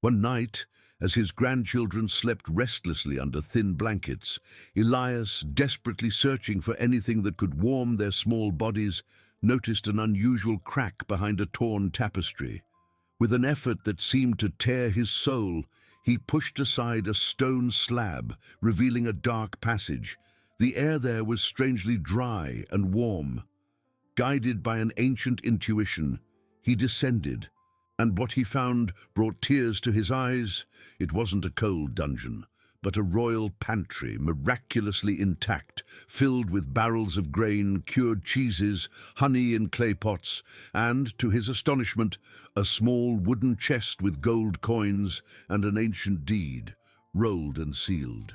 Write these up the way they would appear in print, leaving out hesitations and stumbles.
One night, as his grandchildren slept restlessly under thin blankets, Elias, desperately searching for anything that could warm their small bodies, noticed an unusual crack behind a torn tapestry. With an effort that seemed to tear his soul, he pushed aside a stone slab, revealing a dark passage. The air there was strangely dry and warm. Guided by an ancient intuition, he descended, and what he found brought tears to his eyes. It wasn't a cold dungeon, but a royal pantry, miraculously intact, filled with barrels of grain, cured cheeses, honey in clay pots, and, to his astonishment, a small wooden chest with gold coins and an ancient deed, rolled and sealed.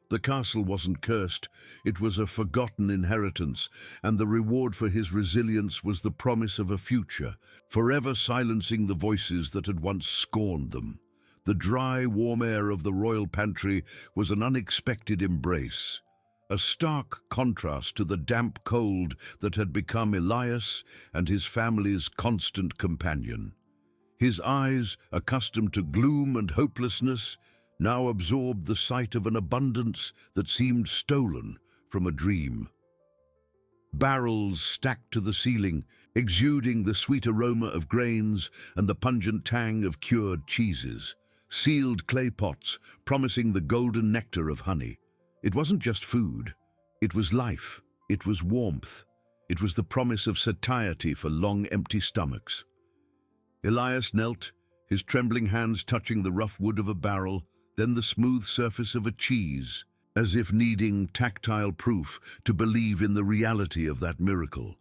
The castle wasn't cursed, it was a forgotten inheritance, and the reward for his resilience was the promise of a future, forever silencing the voices that had once scorned them. The dry, warm air of the royal pantry was an unexpected embrace, a stark contrast to the damp cold that had become Elias and his family's constant companion. His eyes, accustomed to gloom and hopelessness, now absorbed the sight of an abundance that seemed stolen from a dream. Barrels stacked to the ceiling, exuding the sweet aroma of grains and the pungent tang of cured cheeses. Sealed clay pots, promising the golden nectar of honey. It wasn't just food. It was life. It was warmth. It was the promise of satiety for long, empty stomachs. Elias knelt, his trembling hands touching the rough wood of a barrel, then the smooth surface of a cheese, as if needing tactile proof to believe in the reality of that miracle.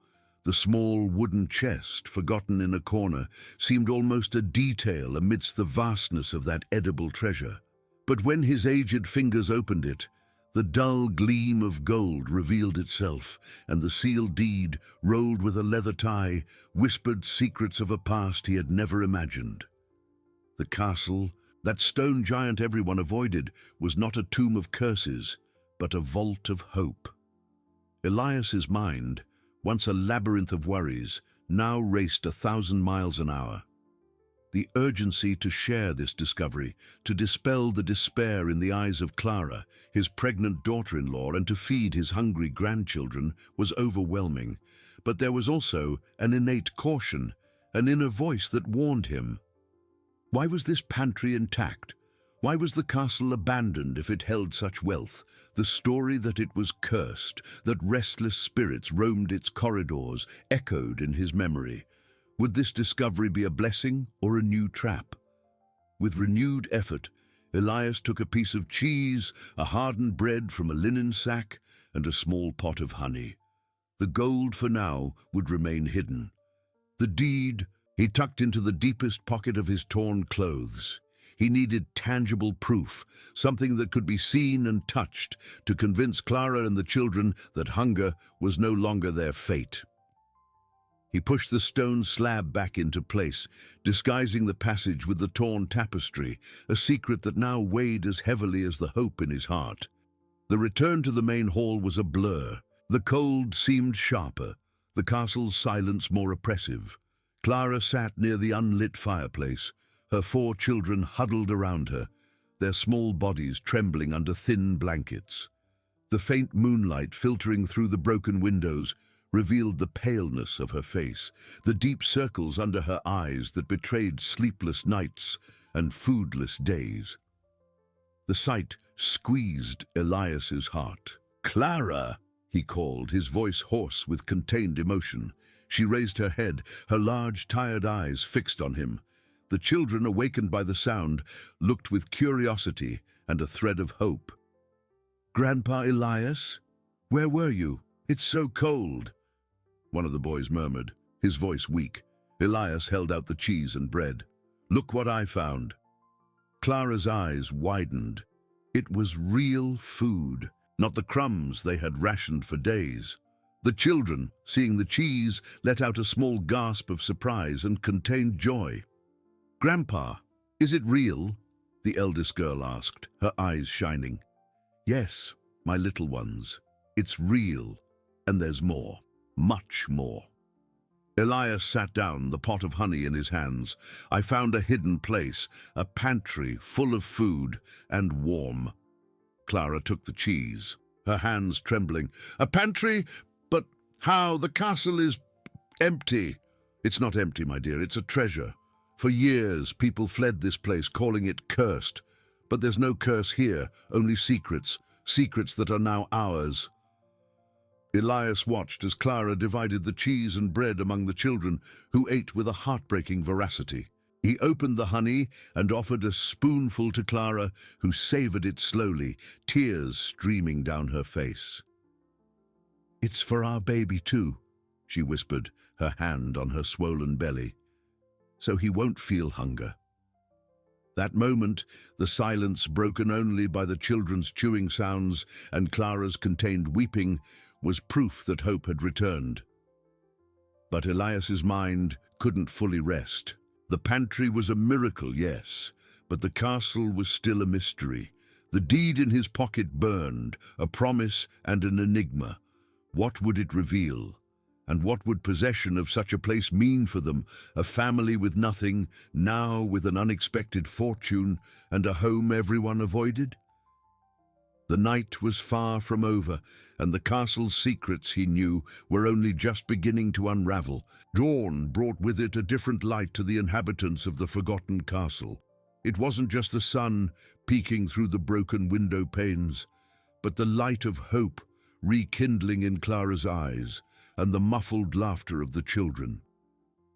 The small wooden chest, forgotten in a corner, seemed almost a detail amidst the vastness of that edible treasure. But when his aged fingers opened it, the dull gleam of gold revealed itself, and the sealed deed, rolled with a leather tie, whispered secrets of a past he had never imagined. The castle, that stone giant everyone avoided, was not a tomb of curses, but a vault of hope. Elias's mind, once a labyrinth of worries, now raced 1,000 miles an hour. The urgency to share this discovery, to dispel the despair in the eyes of Clara, his pregnant daughter-in-law, and to feed his hungry grandchildren was overwhelming. But there was also an innate caution, an inner voice that warned him. Why was this pantry intact? Why was the castle abandoned if it held such wealth? The story that it was cursed, that restless spirits roamed its corridors, echoed in his memory. Would this discovery be a blessing or a new trap? With renewed effort, Elias took a piece of cheese, a hardened bread from a linen sack, and a small pot of honey. The gold, for now, would remain hidden. The deed he tucked into the deepest pocket of his torn clothes. He needed tangible proof, something that could be seen and touched, to convince Clara and the children that hunger was no longer their fate. He pushed the stone slab back into place, disguising the passage with the torn tapestry, a secret that now weighed as heavily as the hope in his heart. The return to the main hall was a blur. The cold seemed sharper, the castle's silence more oppressive. Clara sat near the unlit fireplace, her 4 children huddled around her, their small bodies trembling under thin blankets. The faint moonlight filtering through the broken windows revealed the paleness of her face, the deep circles under her eyes that betrayed sleepless nights and foodless days. The sight squeezed Elias's heart. "Clara!" he called, his voice hoarse with contained emotion. She raised her head, her large, tired eyes fixed on him. The children, awakened by the sound, looked with curiosity and a thread of hope. "Grandpa Elias? Where were you? It's so cold," one of the boys murmured, his voice weak. Elias held out the cheese and bread. "Look what I found." Clara's eyes widened. It was real food, not the crumbs they had rationed for days. The children, seeing the cheese, let out a small gasp of surprise and contained joy. "Grandpa, is it real?" the eldest girl asked, her eyes shining. "Yes, my little ones, it's real, and there's more, much more." Elias sat down, the pot of honey in his hands. I found a hidden place, a pantry full of food and warm. Clara took the cheese, her hands trembling. A pantry? But how? The castle is empty. It's not empty, my dear, it's a treasure. For years, people fled this place, calling it cursed. But there's no curse here, only secrets, secrets that are now ours. Elias watched as Clara divided the cheese and bread among the children, who ate with a heartbreaking voracity. He opened the honey and offered a spoonful to Clara, who savored it slowly, tears streaming down her face. "It's for our baby too," she whispered, her hand on her swollen belly. "So he won't feel hunger." That moment, the silence broken only by the children's chewing sounds and Clara's contained weeping, was proof that hope had returned. But Elias's mind couldn't fully rest. The pantry was a miracle, yes, but the castle was still a mystery. The deed in his pocket burned, a promise and an enigma. What would it reveal? And what would possession of such a place mean for them, a family with nothing, now with an unexpected fortune and a home everyone avoided? The night was far from over, and the castle's secrets, he knew, were only just beginning to unravel. Dawn brought with it a different light to the inhabitants of the forgotten castle. It wasn't just the sun peeking through the broken window panes, but the light of hope rekindling in Clara's eyes, and the muffled laughter of the children.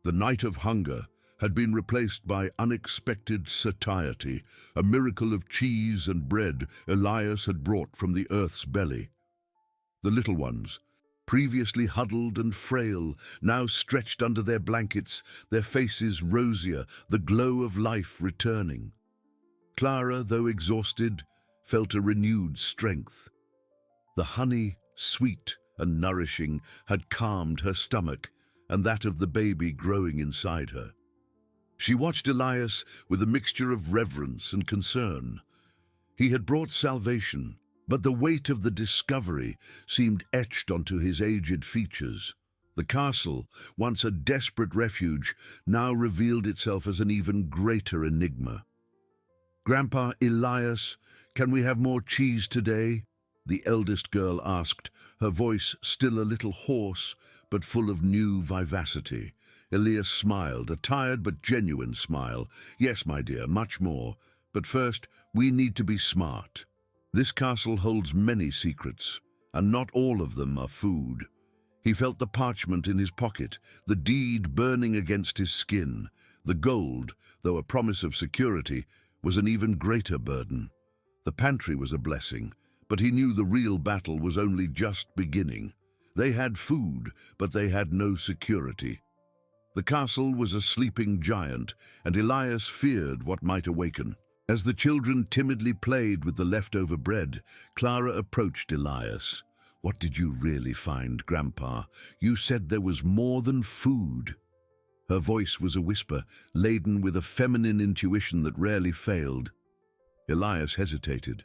The night of hunger had been replaced by unexpected satiety, a miracle of cheese and bread Elias had brought from the earth's belly. The little ones, previously huddled and frail, now stretched under their blankets, their faces rosier, the glow of life returning. Clara, though exhausted, felt a renewed strength. The honey, sweet and nourishing, had calmed her stomach and that of the baby growing inside her. She watched Elias with a mixture of reverence and concern. He had brought salvation, but the weight of the discovery seemed etched onto his aged features. The castle, once a desperate refuge, now revealed itself as an even greater enigma. "Grandpa, Elias, can we have more cheese today?" the eldest girl asked, her voice still a little hoarse, but full of new vivacity. Elias smiled, a tired but genuine smile. "Yes, my dear, much more. But first, we need to be smart. This castle holds many secrets, and not all of them are food." He felt the parchment in his pocket, the deed burning against his skin. The gold, though a promise of security, was an even greater burden. The pantry was a blessing, but he knew the real battle was only just beginning. They had food, but they had no security. The castle was a sleeping giant, and Elias feared what might awaken. As the children timidly played with the leftover bread, Clara approached Elias. "What did you really find, Grandpa? You said there was more than food." Her voice was a whisper, laden with a feminine intuition that rarely failed. Elias hesitated.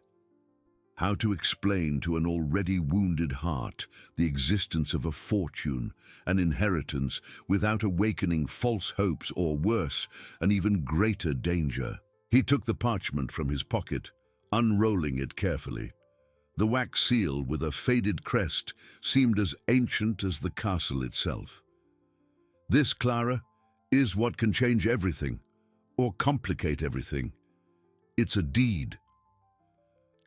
How to explain to an already wounded heart the existence of a fortune, an inheritance, without awakening false hopes or, worse, an even greater danger? He took the parchment from his pocket, unrolling it carefully. The wax seal with a faded crest seemed as ancient as the castle itself. "This, Clara, is what can change everything, or complicate everything. It's a deed."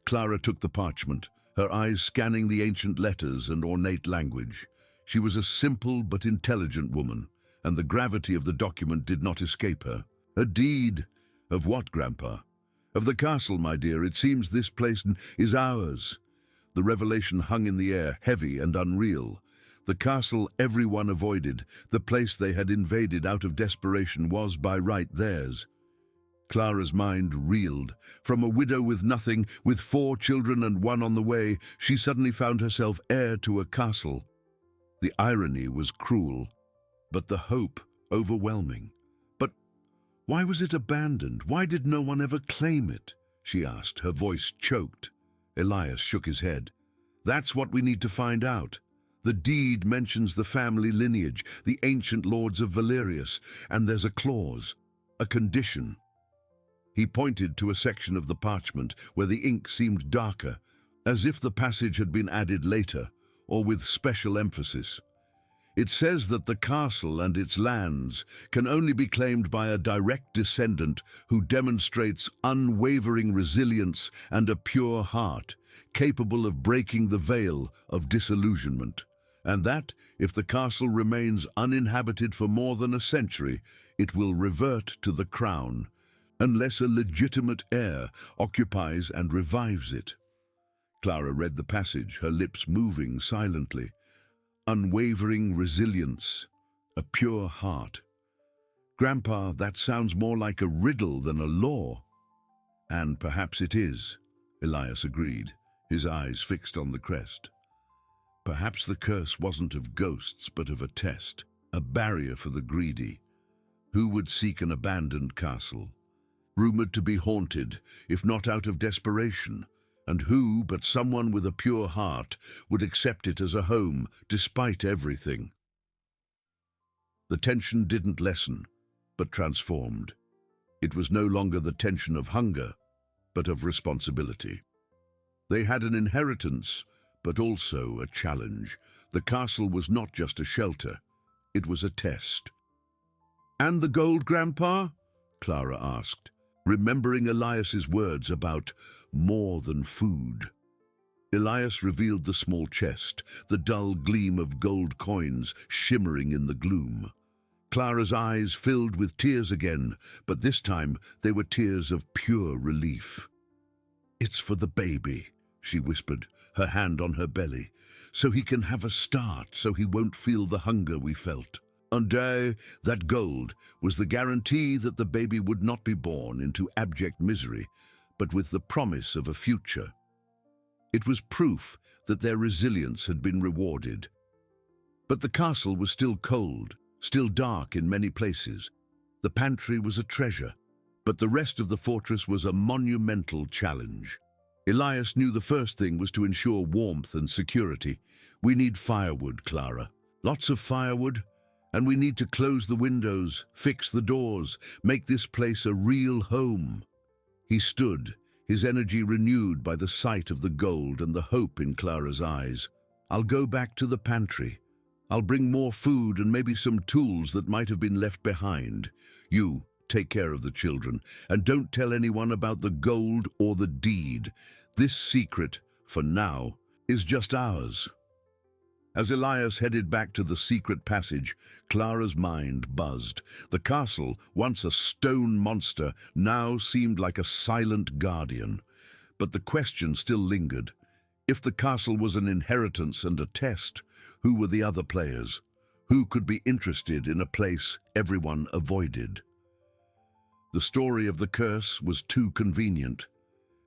Clara took the parchment, her eyes scanning the ancient letters and ornate language. She was a simple but intelligent woman, and the gravity of the document did not escape her. "A deed? Of what, Grandpa?" "Of the castle, my dear. It seems this place is ours." The revelation hung in the air, heavy and unreal. The castle everyone avoided, the place they had invaded out of desperation, was by right theirs. Clara's mind reeled. From a widow with nothing, with 4 children and one on the way, she suddenly found herself heir to a castle. The irony was cruel, but the hope overwhelming. But why was it abandoned? Why did no one ever claim it? She asked, her voice choked. Elias shook his head. "That's what we need to find out. The deed mentions the family lineage, the ancient lords of Valerius, and there's a clause, a condition. He pointed to a section of the parchment where the ink seemed darker, as if the passage had been added later, or with special emphasis. It says that the castle and its lands can only be claimed by a direct descendant who demonstrates unwavering resilience and a pure heart, capable of breaking the veil of disillusionment. And that, if the castle remains uninhabited for more than a century, it will revert to the crown, unless a legitimate heir occupies and revives it. Clara read the passage, her lips moving silently. Unwavering resilience, a pure heart. Grandpa, that sounds more like a riddle than a law. And perhaps it is, Elias agreed, his eyes fixed on the crest. Perhaps the curse wasn't of ghosts, but of a test, a barrier for the greedy. Who would seek an abandoned castle, rumored to be haunted, if not out of desperation? And who, but someone with a pure heart, would accept it as a home, despite everything? The tension didn't lessen, but transformed. It was no longer the tension of hunger, but of responsibility. They had an inheritance, but also a challenge. The castle was not just a shelter, it was a test. "And the gold, Grandpa?" Clara asked, remembering Elias's words about more than food. Elias revealed the small chest, the dull gleam of gold coins shimmering in the gloom. Clara's eyes filled with tears again, but this time they were tears of pure relief. "It's for the baby," she whispered, her hand on her belly, "so he can have a start, so he won't feel the hunger we felt." And that gold was the guarantee that the baby would not be born into abject misery, but with the promise of a future. It was proof that their resilience had been rewarded. But the castle was still cold, still dark in many places. The pantry was a treasure, but the rest of the fortress was a monumental challenge. Elias knew the first thing was to ensure warmth and security. "We need firewood, Clara. Lots of firewood. And we need to close the windows, fix the doors, make this place a real home." He stood, his energy renewed by the sight of the gold and the hope in Clara's eyes. "I'll go back to the pantry. I'll bring more food and maybe some tools that might have been left behind. You take care of the children, and don't tell anyone about the gold or the deed. This secret, for now, is just ours." As Elias headed back to the secret passage, Clara's mind buzzed. The castle, once a stone monster, now seemed like a silent guardian. But the question still lingered. If the castle was an inheritance and a test, who were the other players? Who could be interested in a place everyone avoided? The story of the curse was too convenient,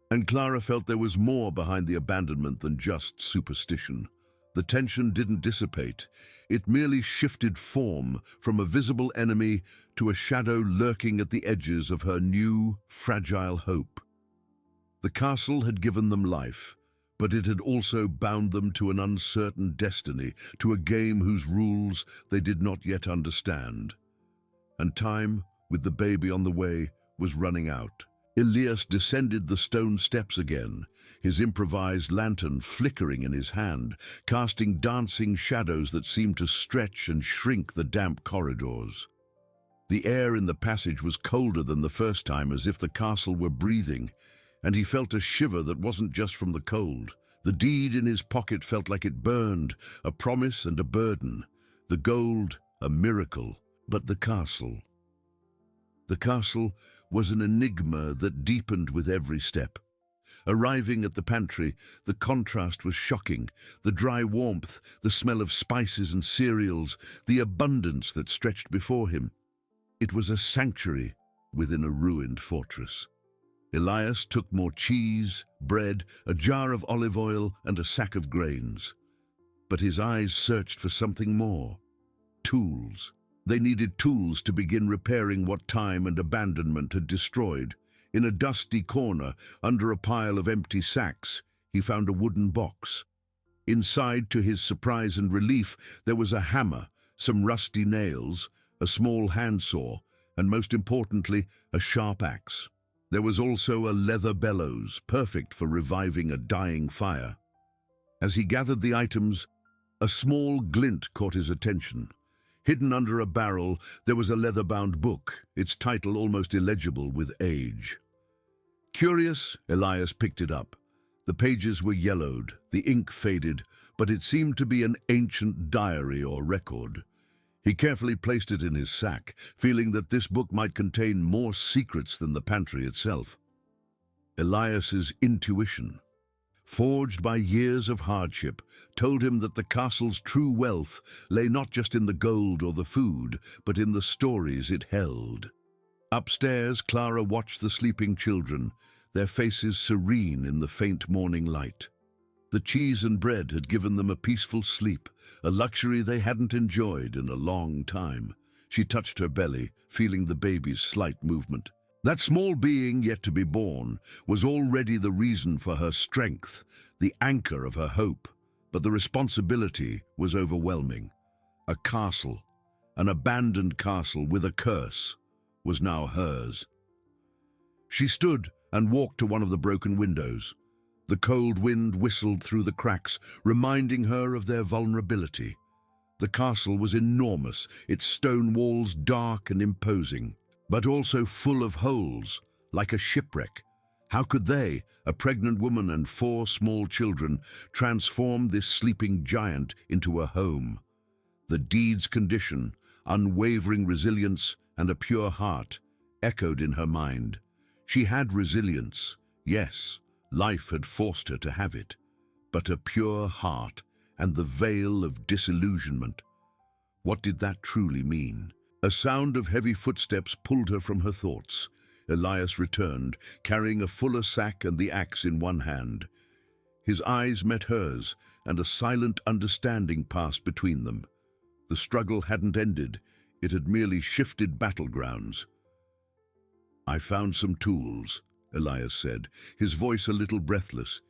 and Clara felt there was more behind the abandonment than just superstition. The tension didn't dissipate. It merely shifted form from a visible enemy to a shadow lurking at the edges of her new, fragile hope. The castle had given them life, but it had also bound them to an uncertain destiny, to a game whose rules they did not yet understand. And time, with the baby on the way, was running out. Elias descended the stone steps again, his improvised lantern flickering in his hand, casting dancing shadows that seemed to stretch and shrink the damp corridors. The air in the passage was colder than the first time, as if the castle were breathing, and he felt a shiver that wasn't just from the cold. The deed in his pocket felt like it burned, a promise and a burden. The gold, a miracle, but the castle. The castle was an enigma that deepened with every step. Arriving at the pantry, the contrast was shocking. The dry warmth, the smell of spices and cereals, the abundance that stretched before him. It was a sanctuary within a ruined fortress. Elias took more cheese, bread, a jar of olive oil, and a sack of grains. But his eyes searched for something more. Tools. They needed tools to begin repairing what time and abandonment had destroyed. In a dusty corner, under a pile of empty sacks, he found a wooden box. Inside, to his surprise and relief, there was a hammer, some rusty nails, a small handsaw, and most importantly, a sharp axe. There was also a leather bellows, perfect for reviving a dying fire. As he gathered the items, a small glint caught his attention. Hidden under a barrel, there was a leather-bound book, its title almost illegible with age. Curious, Elias picked it up. The pages were yellowed, the ink faded, but it seemed to be an ancient diary or record. He carefully placed it in his sack, feeling that this book might contain more secrets than the pantry itself. Elias's intuition, forged by years of hardship, told him that the castle's true wealth lay not just in the gold or the food, but in the stories it held. Upstairs, Clara watched the sleeping children, their faces serene in the faint morning light. The cheese and bread had given them a peaceful sleep, a luxury they hadn't enjoyed in a long time. She touched her belly, feeling the baby's slight movement. That small being yet to be born was already the reason for her strength, the anchor of her hope. But the responsibility was overwhelming. A castle, an abandoned castle with a curse, was now hers. She stood and walked to one of the broken windows. The cold wind whistled through the cracks, reminding her of their vulnerability. The castle was enormous, its stone walls dark and imposing, but also full of holes, like a shipwreck. How could they, a pregnant woman and 4 small children, transform this sleeping giant into a home? The deed's condition, unwavering resilience, and a pure heart echoed in her mind. She had resilience, yes, life had forced her to have it, but a pure heart and the veil of disillusionment. What did that truly mean? A sound of heavy footsteps pulled her from her thoughts. Elias returned, carrying a fuller sack and the axe in one hand. His eyes met hers, and a silent understanding passed between them. The struggle hadn't ended, it had merely shifted battlegrounds. "I found some tools," Elias said, his voice a little breathless.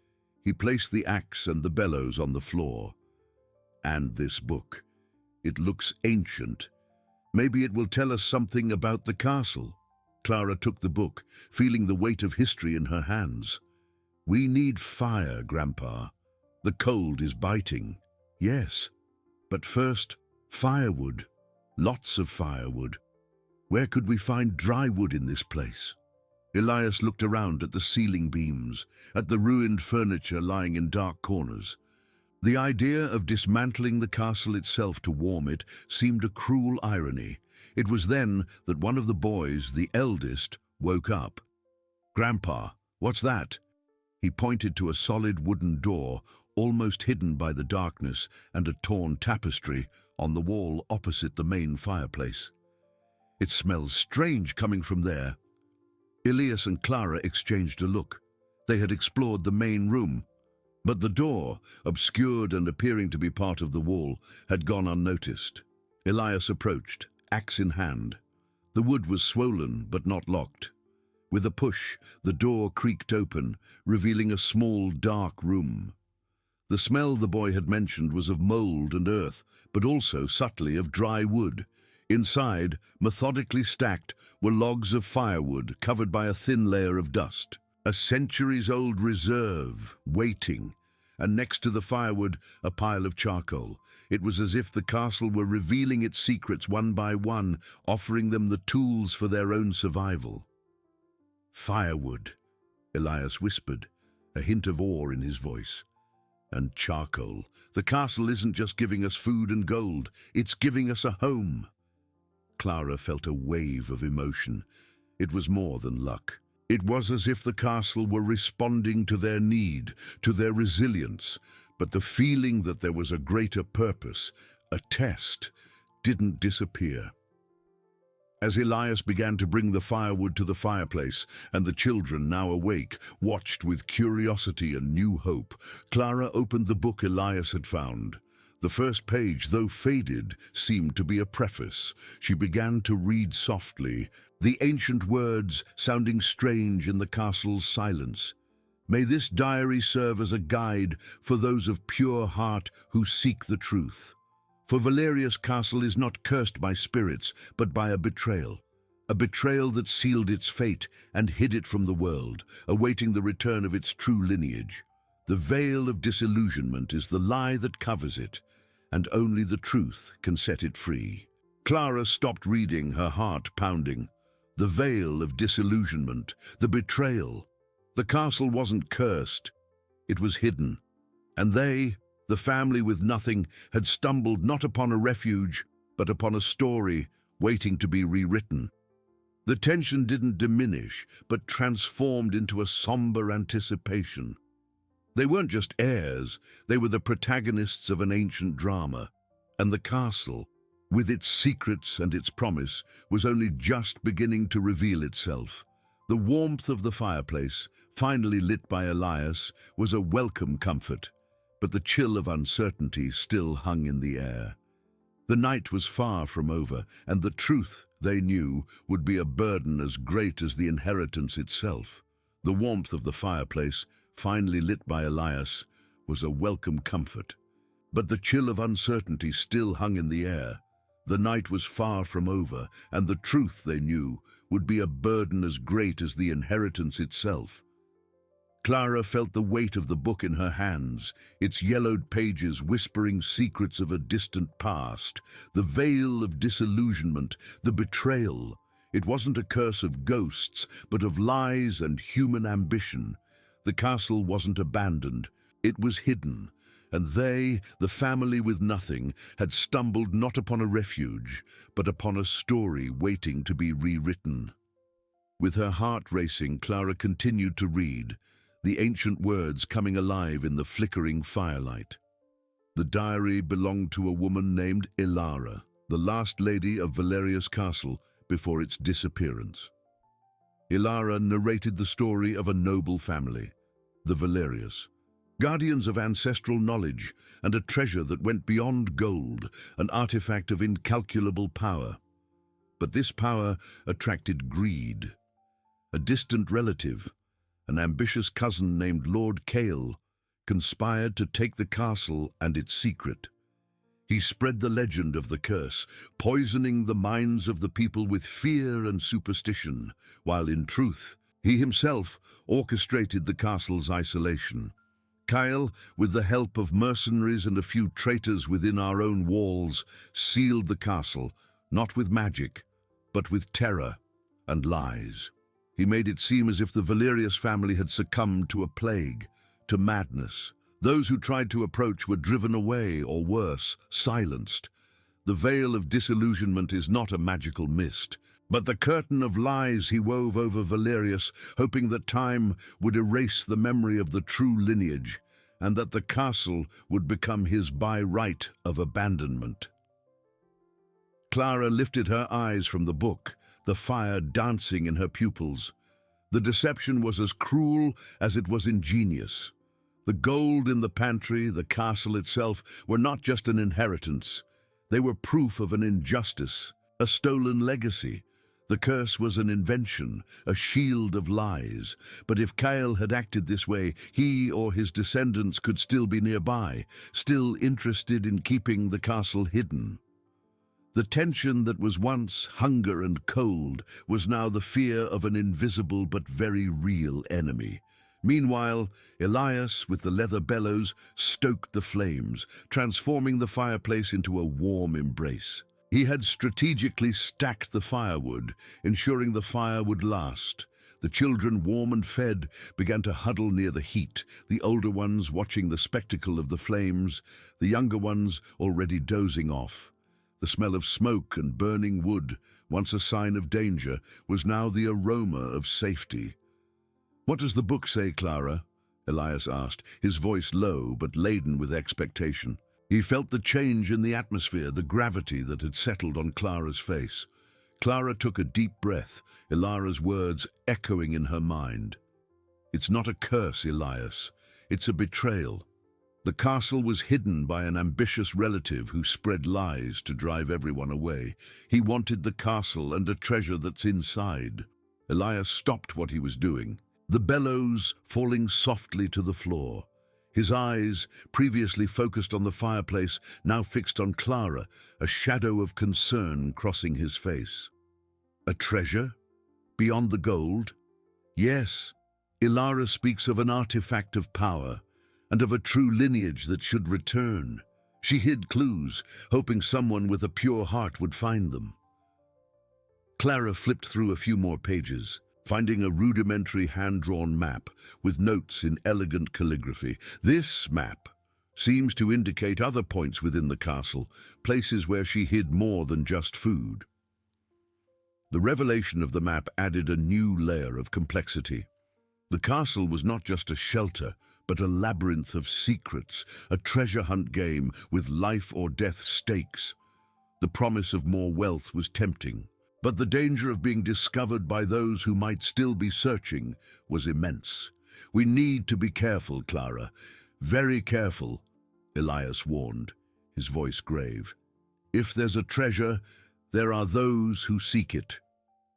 He placed the axe and the bellows on the floor. "And this book. It looks ancient. Maybe it will tell us something about the castle." Clara took the book, feeling the weight of history in her hands. "We need fire, Grandpa. The cold is biting." "Yes, but first, firewood. Lots of firewood. Where could we find dry wood in this place?" Elias looked around at the ceiling beams, at the ruined furniture lying in dark corners. The idea of dismantling the castle itself to warm it seemed a cruel irony. It was then that one of the boys, the eldest, woke up. "Grandpa, what's that?" He pointed to a solid wooden door, almost hidden by the darkness, and a torn tapestry on the wall opposite the main fireplace. "It smells strange coming from there." Elias and Clara exchanged a look. They had explored the main room, but the door, obscured and appearing to be part of the wall, had gone unnoticed. Elias approached, axe in hand. The wood was swollen but not locked. With a push, the door creaked open, revealing a small, dark room. The smell the boy had mentioned was of mold and earth, but also subtly of dry wood. Inside, methodically stacked, were logs of firewood covered by a thin layer of dust. A centuries-old reserve, waiting, and next to the firewood, a pile of charcoal. It was as if the castle were revealing its secrets one by one, offering them the tools for their own survival. "Firewood," Elias whispered, a hint of awe in his voice. "And charcoal. The castle isn't just giving us food and gold, it's giving us a home." Clara felt a wave of emotion. It was more than luck. It was as if the castle were responding to their need, to their resilience, but the feeling that there was a greater purpose, a test, didn't disappear. As Elias began to bring the firewood to the fireplace, and the children, now awake, watched with curiosity and new hope, Clara opened the book Elias had found. The first page, though faded, seemed to be a preface. She began to read softly, the ancient words sounding strange in the castle's silence. May this diary serve as a guide for those of pure heart who seek the truth. For Valerius Castle is not cursed by spirits, but by a betrayal that sealed its fate and hid it from the world, awaiting the return of its true lineage. The veil of disillusionment is the lie that covers it, and only the truth can set it free. Clara stopped reading, her heart pounding. The veil of disillusionment, the betrayal. The castle wasn't cursed, it was hidden. And they, the family with nothing, had stumbled not upon a refuge, but upon a story waiting to be rewritten. The tension didn't diminish, but transformed into a somber anticipation. They weren't just heirs, they were the protagonists of an ancient drama. And the castle, with its secrets and its promise, was only just beginning to reveal itself. The warmth of the fireplace, finally lit by Elias, was a welcome comfort, but the chill of uncertainty still hung in the air. The night was far from over, and the truth, they knew, would be a burden as great as the inheritance itself. The warmth of the fireplace, finally lit by Elias, was a welcome comfort, but the chill of uncertainty still hung in the air. The night was far from over, and the truth, they knew, would be a burden as great as the inheritance itself. Clara felt the weight of the book in her hands, its yellowed pages whispering secrets of a distant past, the veil of disillusionment, the betrayal. It wasn't a curse of ghosts, but of lies and human ambition. The castle wasn't abandoned, it was hidden, and they, the family with nothing, had stumbled not upon a refuge, but upon a story waiting to be rewritten. With her heart racing, Clara continued to read, the ancient words coming alive in the flickering firelight. The diary belonged to a woman named Ilara, the last lady of Valerius Castle before its disappearance. Ilara narrated the story of a noble family, the Valerius, guardians of ancestral knowledge and a treasure that went beyond gold, an artifact of incalculable power. But this power attracted greed. A distant relative, an ambitious cousin named Lord Kale, conspired to take the castle and its secret. He spread the legend of the curse, poisoning the minds of the people with fear and superstition, while in truth, he himself orchestrated the castle's isolation. Kyle, with the help of mercenaries and a few traitors within our own walls, sealed the castle, not with magic, but with terror and lies. He made it seem as if the Valerius family had succumbed to a plague, to madness. Those who tried to approach were driven away, or worse, silenced. The veil of disillusionment is not a magical mist, but the curtain of lies he wove over Valerius, hoping that time would erase the memory of the true lineage, and that the castle would become his by right of abandonment. Clara lifted her eyes from the book, the fire dancing in her pupils. The deception was as cruel as it was ingenious. The gold in the pantry, the castle itself, were not just an inheritance. They were proof of an injustice, a stolen legacy. The curse was an invention, a shield of lies. But if Kyle had acted this way, he or his descendants could still be nearby, still interested in keeping the castle hidden. The tension that was once hunger and cold was now the fear of an invisible but very real enemy. Meanwhile, Elias, with the leather bellows, stoked the flames, transforming the fireplace into a warm embrace. He had strategically stacked the firewood, ensuring the fire would last. The children, warm and fed, began to huddle near the heat, the older ones watching the spectacle of the flames, the younger ones already dozing off. The smell of smoke and burning wood, once a sign of danger, was now the aroma of safety. "What does the book say, Clara?" Elias asked, his voice low but laden with expectation. He felt the change in the atmosphere, the gravity that had settled on Clara's face. Clara took a deep breath, Ilara's words echoing in her mind. "It's not a curse, Elias. It's a betrayal. The castle was hidden by an ambitious relative who spread lies to drive everyone away. He wanted the castle and a treasure that's inside." Elias stopped what he was doing. the bellows falling softly to the floor. His eyes, previously focused on the fireplace, now fixed on Clara, a shadow of concern crossing his face. A treasure? Beyond the gold? Yes, Ilara speaks of an artifact of power, and of a true lineage that should return. She hid clues, hoping someone with a pure heart would find them. Clara flipped through a few more pages, finding a rudimentary hand-drawn map with notes in elegant calligraphy. This map seems to indicate other points within the castle, places where she hid more than just food. The revelation of the map added a new layer of complexity. The castle was not just a shelter, but a labyrinth of secrets, a treasure hunt game with life or death stakes. The promise of more wealth was tempting, but the danger of being discovered by those who might still be searching was immense. "We need to be careful, Clara. Very careful," Elias warned, his voice grave. "If there's a treasure, there are those who seek it.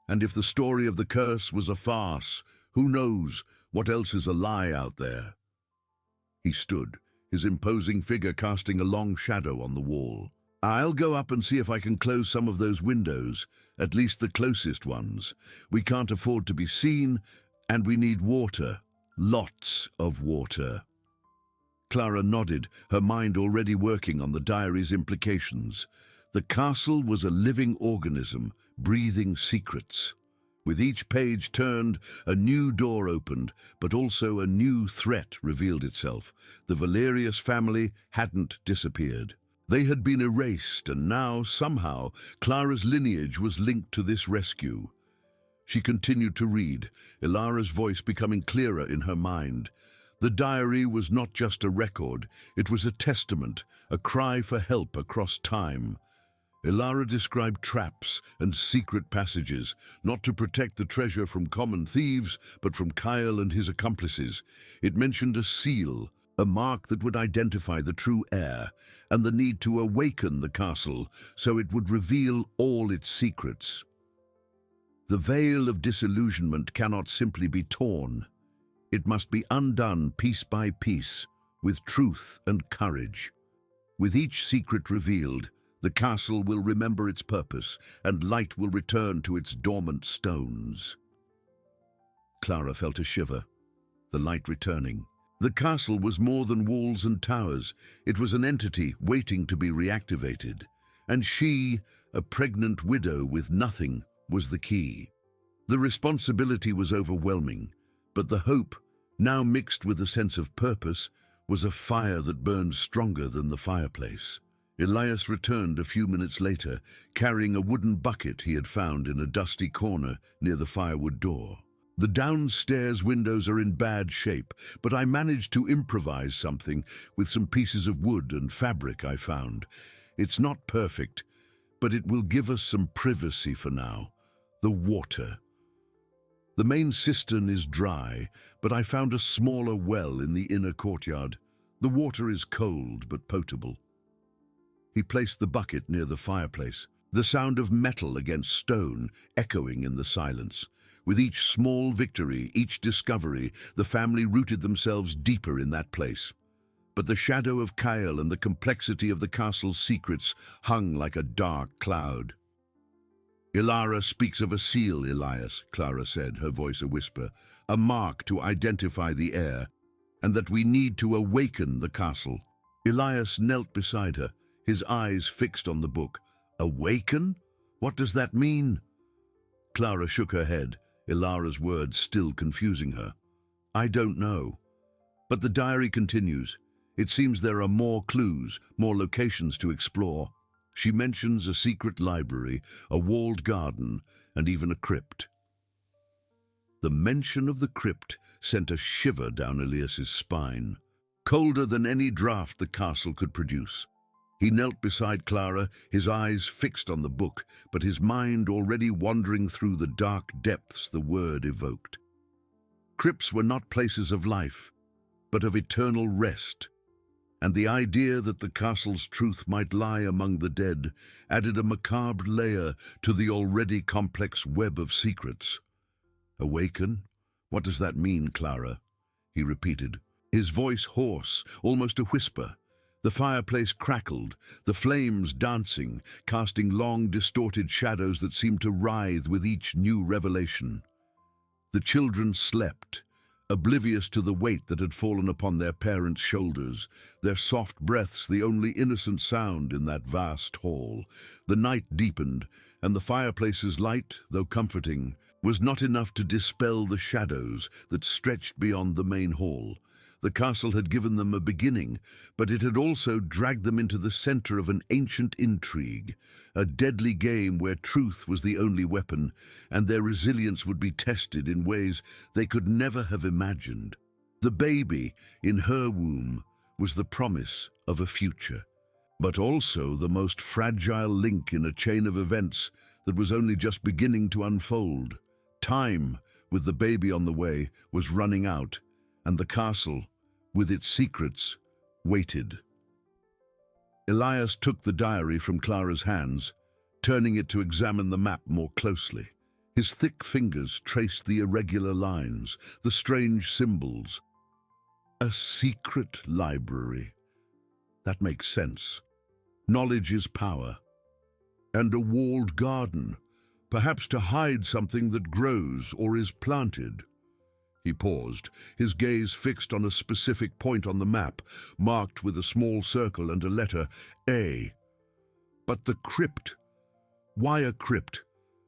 And if the story of the curse was a farce, who knows what else is a lie out there?" He stood, his imposing figure casting a long shadow on the wall. "I'll go up and see if I can close some of those windows, at least the closest ones. We can't afford to be seen, and we need water. Lots of water." Clara nodded, her mind already working on the diary's implications. The castle was a living organism, breathing secrets. With each page turned, a new door opened, but also a new threat revealed itself. The Valerius family hadn't disappeared. They had been erased, and now, somehow, Clara's lineage was linked to this rescue. She continued to read, Ilara's voice becoming clearer in her mind. The diary was not just a record, it was a testament, a cry for help across time. Ilara described traps and secret passages, not to protect the treasure from common thieves, but from Kyle and his accomplices. It mentioned a seal, a mark that would identify the true heir, and the need to awaken the castle so it would reveal all its secrets. The veil of disillusionment cannot simply be torn. It must be undone piece by piece, with truth and courage. With each secret revealed, the castle will remember its purpose, and light will return to its dormant stones. Clara felt a shiver, the light returning. The castle was more than walls and towers. It was an entity waiting to be reactivated. And she, a pregnant widow with nothing, was the key. The responsibility was overwhelming, but the hope, now mixed with a sense of purpose, was a fire that burned stronger than the fireplace. Elias returned a few minutes later, carrying a wooden bucket he had found in a dusty corner near the firewood door. "The downstairs windows are in bad shape, but I managed to improvise something with some pieces of wood and fabric I found. It's not perfect, but it will give us some privacy for now. The water. The main cistern is dry, but I found a smaller well in the inner courtyard. The water is cold but potable." He placed the bucket near the fireplace, the sound of metal against stone echoing in the silence. With each small victory, each discovery, the family rooted themselves deeper in that place. But the shadow of Kyle and the complexity of the castle's secrets hung like a dark cloud. "Ilara speaks of a seal, Elias," Clara said, her voice a whisper, "a mark to identify the heir, and that we need to awaken the castle." Elias knelt beside her, his eyes fixed on the book. "Awaken? What does that mean?" Clara shook her head, Ilara's words still confusing her. "I don't know." But the diary continues. It seems there are more clues, more locations to explore. She mentions a secret library, a walled garden, and even a crypt. The mention of the crypt sent a shiver down Elias's spine, colder than any draft the castle could produce. He knelt beside Clara, his eyes fixed on the book, but his mind already wandering through the dark depths the word evoked. Crypts were not places of life, but of eternal rest, and the idea that the castle's truth might lie among the dead added a macabre layer to the already complex web of secrets. Awaken? "What does that mean, Clara?" he repeated, his voice hoarse, almost a whisper. The fireplace crackled, the flames dancing, casting long, distorted shadows that seemed to writhe with each new revelation. The children slept, oblivious to the weight that had fallen upon their parents' shoulders, their soft breaths the only innocent sound in that vast hall. The night deepened, and the fireplace's light, though comforting, was not enough to dispel the shadows that stretched beyond the main hall. The castle had given them a beginning, but it had also dragged them into the center of an ancient intrigue, a deadly game where truth was the only weapon, and their resilience would be tested in ways they could never have imagined. The baby in her womb was the promise of a future, but also the most fragile link in a chain of events that was only just beginning to unfold. Time, with the baby on the way, was running out, and the castle, with its secrets, waited. Elias took the diary from Clara's hands, turning it to examine the map more closely. His thick fingers traced the irregular lines, the strange symbols. A secret library. That makes sense. Knowledge is power. And a walled garden, perhaps to hide something that grows or is planted. He paused, his gaze fixed on a specific point on the map, marked with a small circle and a letter A. But the crypt? Why a crypt?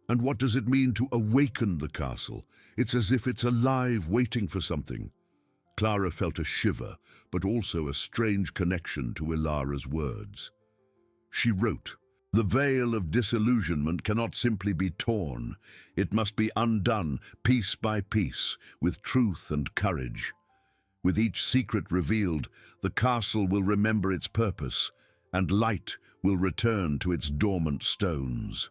And what does it mean to awaken the castle? It's as if it's alive, waiting for something. Clara felt a shiver, but also a strange connection to Ilara's words. She wrote, "The veil of disillusionment cannot simply be torn. It must be undone, piece by piece, with truth and courage. With each secret revealed, the castle will remember its purpose, and light will return to its dormant stones."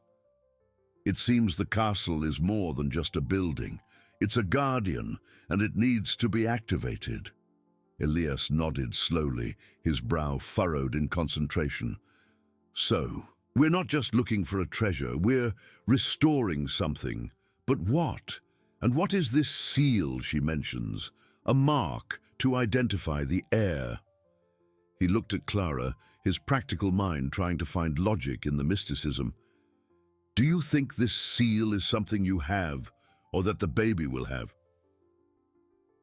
It seems the castle is more than just a building. It's a guardian, and it needs to be activated. Elias nodded slowly, his brow furrowed in concentration. "So, we're not just looking for a treasure, we're restoring something. But what? And what is this seal she mentions? A mark to identify the heir." He looked at Clara, his practical mind trying to find logic in the mysticism. "Do you think this seal is something you have, or that the baby will have?"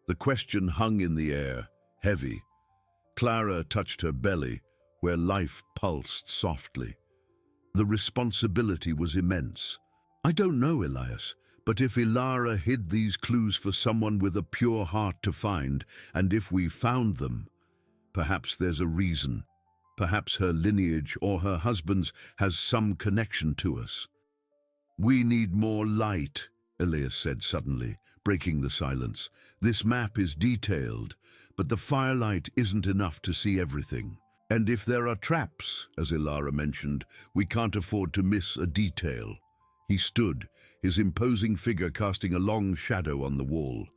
The question hung in the air, heavy. Clara touched her belly, where life pulsed softly. The responsibility was immense. "I don't know, Elias, but if Ilara hid these clues for someone with a pure heart to find, and if we found them, perhaps there's a reason. Perhaps her lineage or her husband's has some connection to us." "We need more light," Elias said suddenly, breaking the silence. "This map is detailed, but the firelight isn't enough to see everything. And if there are traps, as Ilara mentioned, we can't afford to miss a detail." He stood, his imposing figure casting a long shadow on the wall.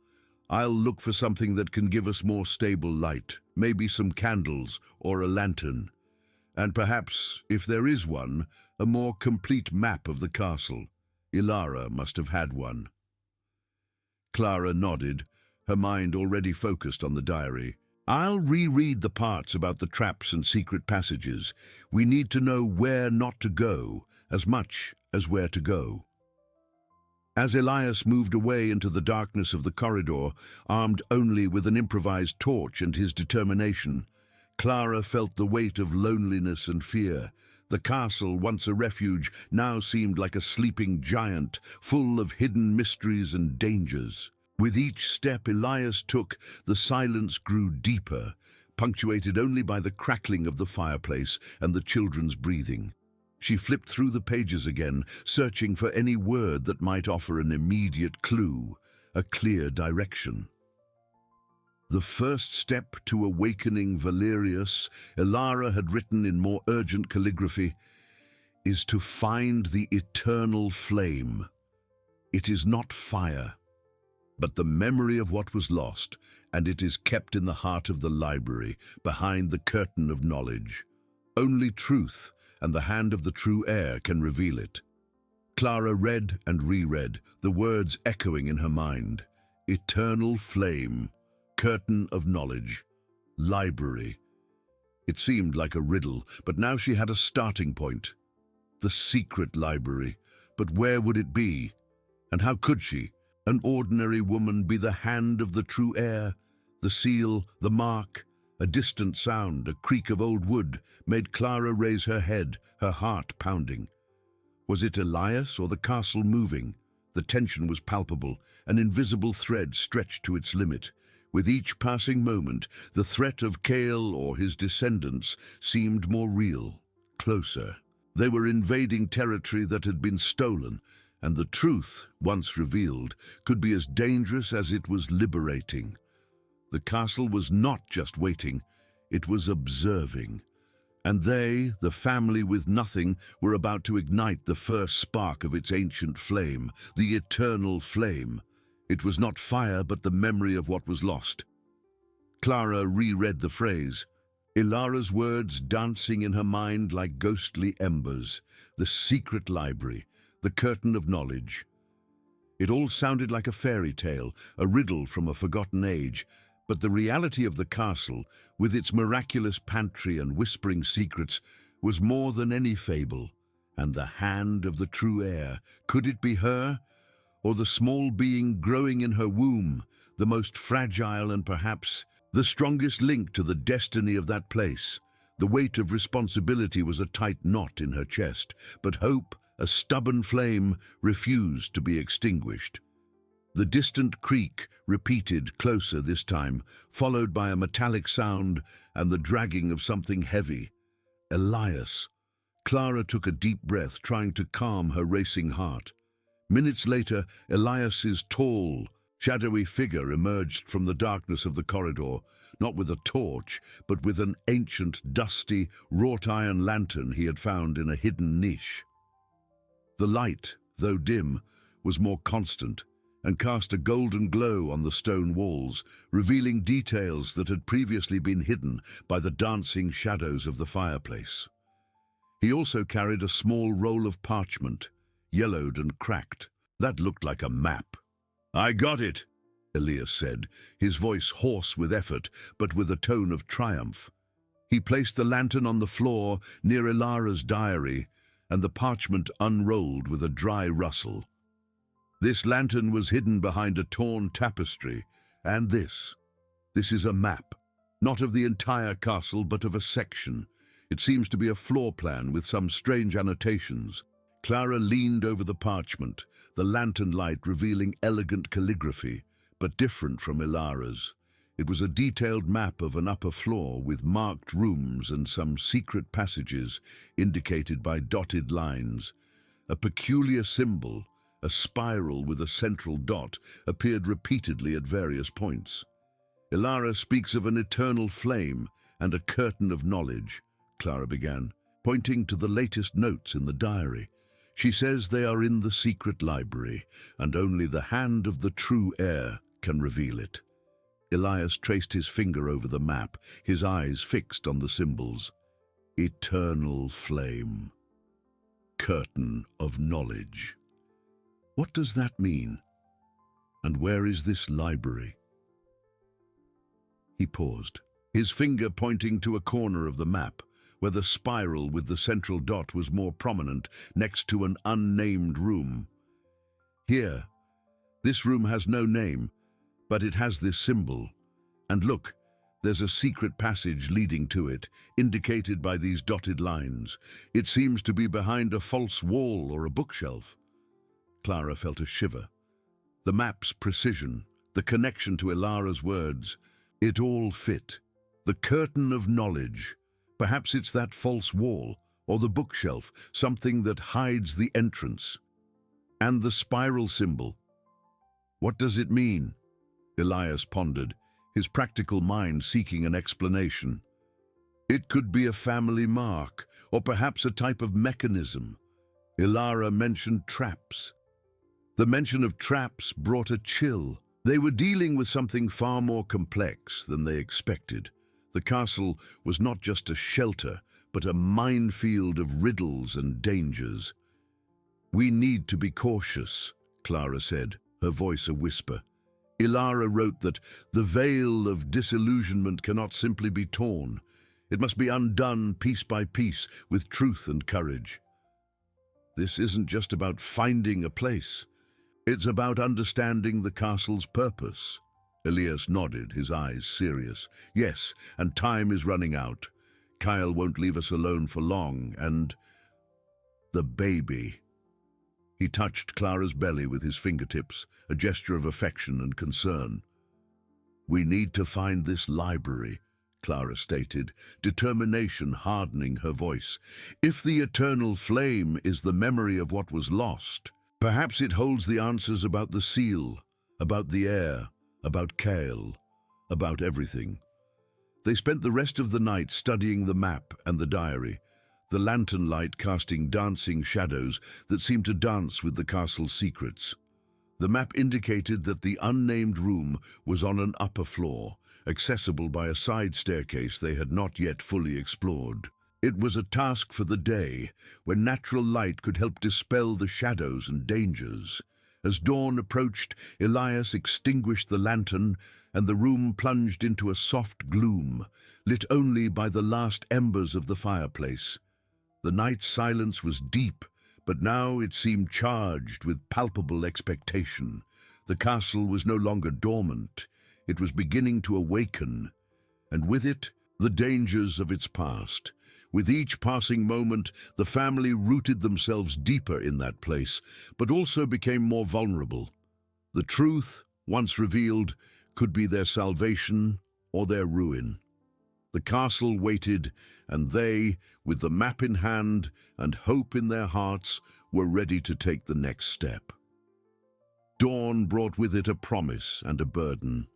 "I'll look for something that can give us more stable light, maybe some candles or a lantern. And perhaps, if there is one, a more complete map of the castle. Ilara must have had one." Clara nodded, her mind already focused on the diary. "I'll reread the parts about the traps and secret passages. We need to know where not to go, as much as where to go." As Elias moved away into the darkness of the corridor, armed only with an improvised torch and his determination, Clara felt the weight of loneliness and fear. The castle, once a refuge, now seemed like a sleeping giant, full of hidden mysteries and dangers. With each step Elias took, the silence grew deeper, punctuated only by the crackling of the fireplace and the children's breathing. She flipped through the pages again, searching for any word that might offer an immediate clue, a clear direction. The first step to awakening Valerius, Ilara had written in more urgent calligraphy, is to find the eternal flame. It is not fire, but the memory of what was lost, and it is kept in the heart of the library, behind the curtain of knowledge. Only truth and the hand of the true heir can reveal it. Clara read and reread, the words echoing in her mind. Eternal flame, curtain of knowledge, library. It seemed like a riddle, but now she had a starting point. The secret library. But where would it be? And how could she, an ordinary woman, be the hand of the true heir? The seal, the mark, a distant sound, a creak of old wood, made Clara raise her head, her heart pounding. Was it Elias or the castle moving? The tension was palpable, an invisible thread stretched to its limit. With each passing moment, the threat of Chaol or his descendants seemed more real, closer. They were invading territory that had been stolen, and the truth, once revealed, could be as dangerous as it was liberating. The castle was not just waiting, it was observing. And they, the family with nothing, were about to ignite the first spark of its ancient flame, the eternal flame. It was not fire, but the memory of what was lost. Clara reread the phrase, Ilara's words dancing in her mind like ghostly embers, the secret library, the curtain of knowledge. It all sounded like a fairy tale, a riddle from a forgotten age, but the reality of the castle, with its miraculous pantry and whispering secrets, was more than any fable. And the hand of the true heir, could it be her? Or the small being growing in her womb, the most fragile and perhaps the strongest link to the destiny of that place? The weight of responsibility was a tight knot in her chest, but hope, a stubborn flame, refused to be extinguished. The distant creak repeated, closer this time, followed by a metallic sound and the dragging of something heavy. Elias. Clara took a deep breath, trying to calm her racing heart. Minutes later, Elias's tall, shadowy figure emerged from the darkness of the corridor, not with a torch, but with an ancient, dusty, wrought-iron lantern he had found in a hidden niche. The light, though dim, was more constant, and cast a golden glow on the stone walls, revealing details that had previously been hidden by the dancing shadows of the fireplace. He also carried a small roll of parchment, yellowed and cracked. That looked like a map. "I got it," Elias said, his voice hoarse with effort, but with a tone of triumph. He placed the lantern on the floor near Ilara's diary, and the parchment unrolled with a dry rustle. This lantern was hidden behind a torn tapestry, and this is a map, not of the entire castle, but of a section. It seems to be a floor plan with some strange annotations. Clara leaned over the parchment, the lantern light revealing elegant calligraphy, but different from Ilara's. It was a detailed map of an upper floor with marked rooms and some secret passages indicated by dotted lines. A peculiar symbol, a spiral with a central dot, appeared repeatedly at various points. Ilara speaks of an eternal flame and a curtain of knowledge, Clara began, pointing to the latest notes in the diary. She says they are in the secret library, and only the hand of the true heir can reveal it. Elias traced his finger over the map, his eyes fixed on the symbols. Eternal flame. Curtain of knowledge. What does that mean? And where is this library? He paused, his finger pointing to a corner of the map, where the spiral with the central dot was more prominent, next to an unnamed room. Here, this room has no name, but it has this symbol. And look, there's a secret passage leading to it, indicated by these dotted lines. It seems to be behind a false wall or a bookshelf. Clara felt a shiver. The map's precision, the connection to Ilara's words, it all fit. The curtain of knowledge. Perhaps it's that false wall, or the bookshelf, something that hides the entrance. And the spiral symbol. What does it mean? Elias pondered, his practical mind seeking an explanation. It could be a family mark, or perhaps a type of mechanism. Ilara mentioned traps. The mention of traps brought a chill. They were dealing with something far more complex than they expected. The castle was not just a shelter, but a minefield of riddles and dangers. "We need to be cautious," Clara said, her voice a whisper. Ilara wrote that the veil of disillusionment cannot simply be torn. It must be undone piece by piece with truth and courage. This isn't just about finding a place. It's about understanding the castle's purpose. Elias nodded, his eyes serious. Yes, and time is running out. Kyle won't leave us alone for long, and the baby. He touched Clara's belly with his fingertips, a gesture of affection and concern. We need to find this library, Clara stated, determination hardening her voice. If the eternal flame is the memory of what was lost, perhaps it holds the answers about the seal, about the air, about Kale, about everything. They spent the rest of the night studying the map and the diary, the lantern light casting dancing shadows that seemed to dance with the castle's secrets. The map indicated that the unnamed room was on an upper floor, accessible by a side staircase they had not yet fully explored. It was a task for the day, when natural light could help dispel the shadows and dangers. As dawn approached, Elias extinguished the lantern, and the room plunged into a soft gloom, lit only by the last embers of the fireplace. The night's silence was deep, but now it seemed charged with palpable expectation. The castle was no longer dormant. It was beginning to awaken, and with it, the dangers of its past. With each passing moment, the family rooted themselves deeper in that place, but also became more vulnerable. The truth, once revealed, could be their salvation or their ruin. The castle waited, and they, with the map in hand and hope in their hearts, were ready to take the next step. Dawn brought with it a promise and a burden.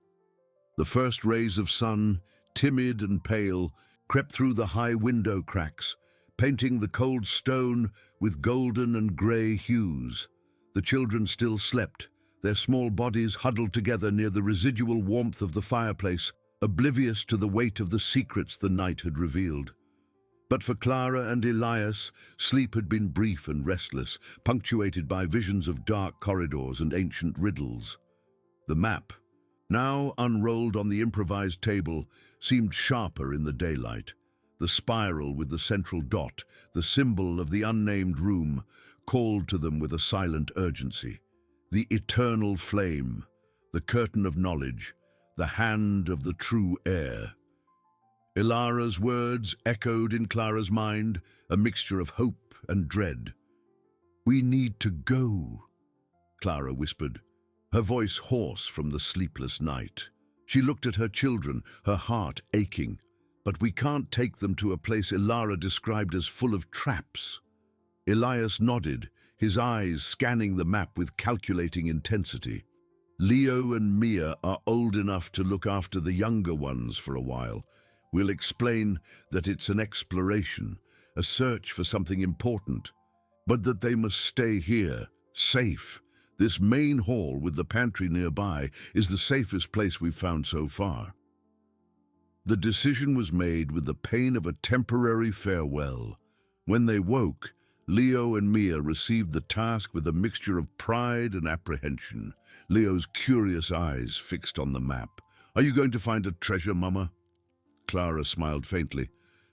The first rays of sun, timid and pale, crept through the high window cracks, painting the cold stone with golden and grey hues. The children still slept, their small bodies huddled together near the residual warmth of the fireplace, oblivious to the weight of the secrets the night had revealed. But for Clara and Elias, sleep had been brief and restless, punctuated by visions of dark corridors and ancient riddles. The map, now unrolled on the improvised table, seemed sharper in the daylight. The spiral with the central dot, the symbol of the unnamed room, called to them with a silent urgency. The eternal flame, the curtain of knowledge, the hand of the true heir. Ilara's words echoed in Clara's mind, a mixture of hope and dread. "We need to go," Clara whispered, her voice hoarse from the sleepless night. She looked at her children, her heart aching. "But we can't take them to a place Ilara described as full of traps." Elias nodded, his eyes scanning the map with calculating intensity. "Leo and Mia are old enough to look after the younger ones for a while. We'll explain that it's an exploration, a search for something important, but that they must stay here, safe. This main hall with the pantry nearby is the safest place we've found so far." The decision was made with the pain of a temporary farewell. When they woke, Leo and Mia received the task with a mixture of pride and apprehension, Leo's curious eyes fixed on the map. "Are you going to find a treasure, Mama?" Clara smiled faintly.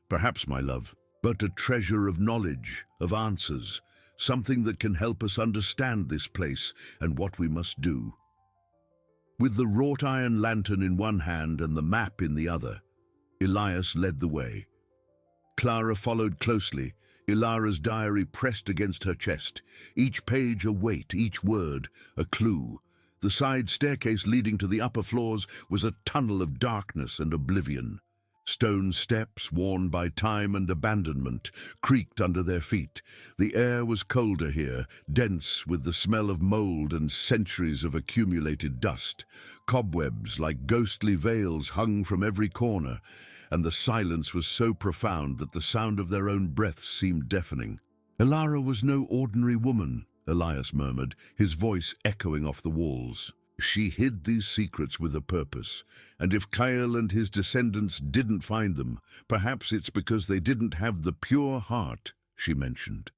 "Perhaps, my love, but a treasure of knowledge, of answers, something that can help us understand this place and what we must do." With the wrought iron lantern in one hand and the map in the other, Elias led the way. Clara followed closely, Ilara's diary pressed against her chest, each page a weight, each word a clue. The side staircase leading to the upper floors was a tunnel of darkness and oblivion. Stone steps, worn by time and abandonment, creaked under their feet. The air was colder here, dense with the smell of mold and centuries of accumulated dust. Cobwebs like ghostly veils hung from every corner, and the silence was so profound that the sound of their own breaths seemed deafening. "Ilara was no ordinary woman," Elias murmured, his voice echoing off the walls. "She hid these secrets with a purpose, and if Kyle and his descendants didn't find them, perhaps it's because they didn't have the pure heart she mentioned."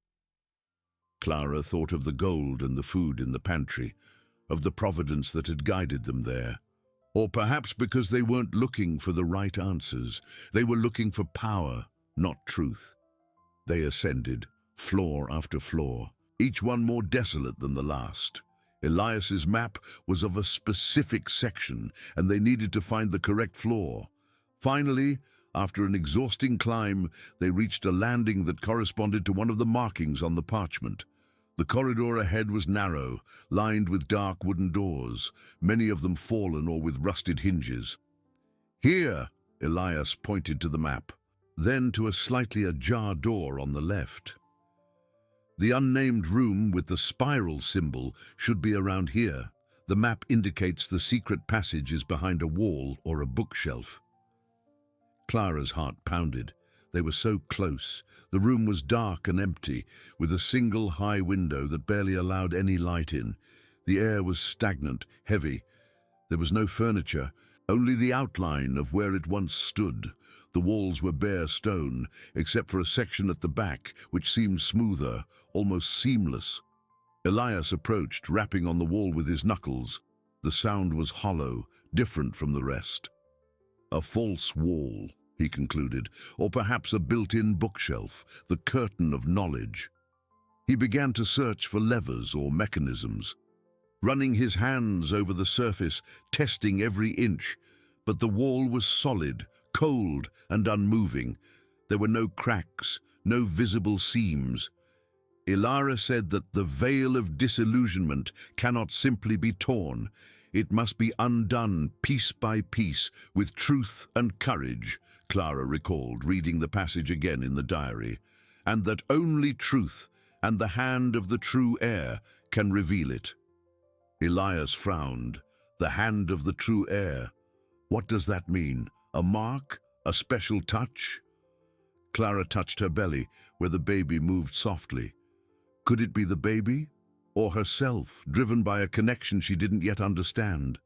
Clara thought of the gold and the food in the pantry. of the providence that had guided them there. Or perhaps because they weren't looking for the right answers. They were looking for power, not truth. They ascended, floor after floor, each one more desolate than the last. Elias's map was of a specific section, and they needed to find the correct floor. Finally, after an exhausting climb, they reached a landing that corresponded to one of the markings on the parchment. The corridor ahead was narrow, lined with dark wooden doors, many of them fallen or with rusted hinges. "Here," Elias pointed to the map, then to a slightly ajar door on the left. "The unnamed room with the spiral symbol should be around here. The map indicates the secret passage is behind a wall or a bookshelf." Clara's heart pounded. They were so close. The room was dark and empty, with a single high window that barely allowed any light in. The air was stagnant, heavy. There was no furniture, only the outline of where it once stood. The walls were bare stone, except for a section at the back, which seemed smoother, almost seamless. Elias approached, rapping on the wall with his knuckles. The sound was hollow, different from the rest. "A false wall," he concluded, "or perhaps a built-in bookshelf, the curtain of knowledge." He began to search for levers or mechanisms, running his hands over the surface, testing every inch. But the wall was solid, cold, and unmoving. There were no cracks, no visible seams. Ilara said that the veil of disillusionment cannot simply be torn. It must be undone piece by piece with truth and courage, Clara recalled, reading the passage again in the diary, and that only truth and the hand of the true heir can reveal it. Elias frowned. The hand of the true heir. What does that mean? A mark? A special touch? Clara touched her belly, where the baby moved softly. Could it be the baby? Or herself, driven by a connection she didn't yet understand?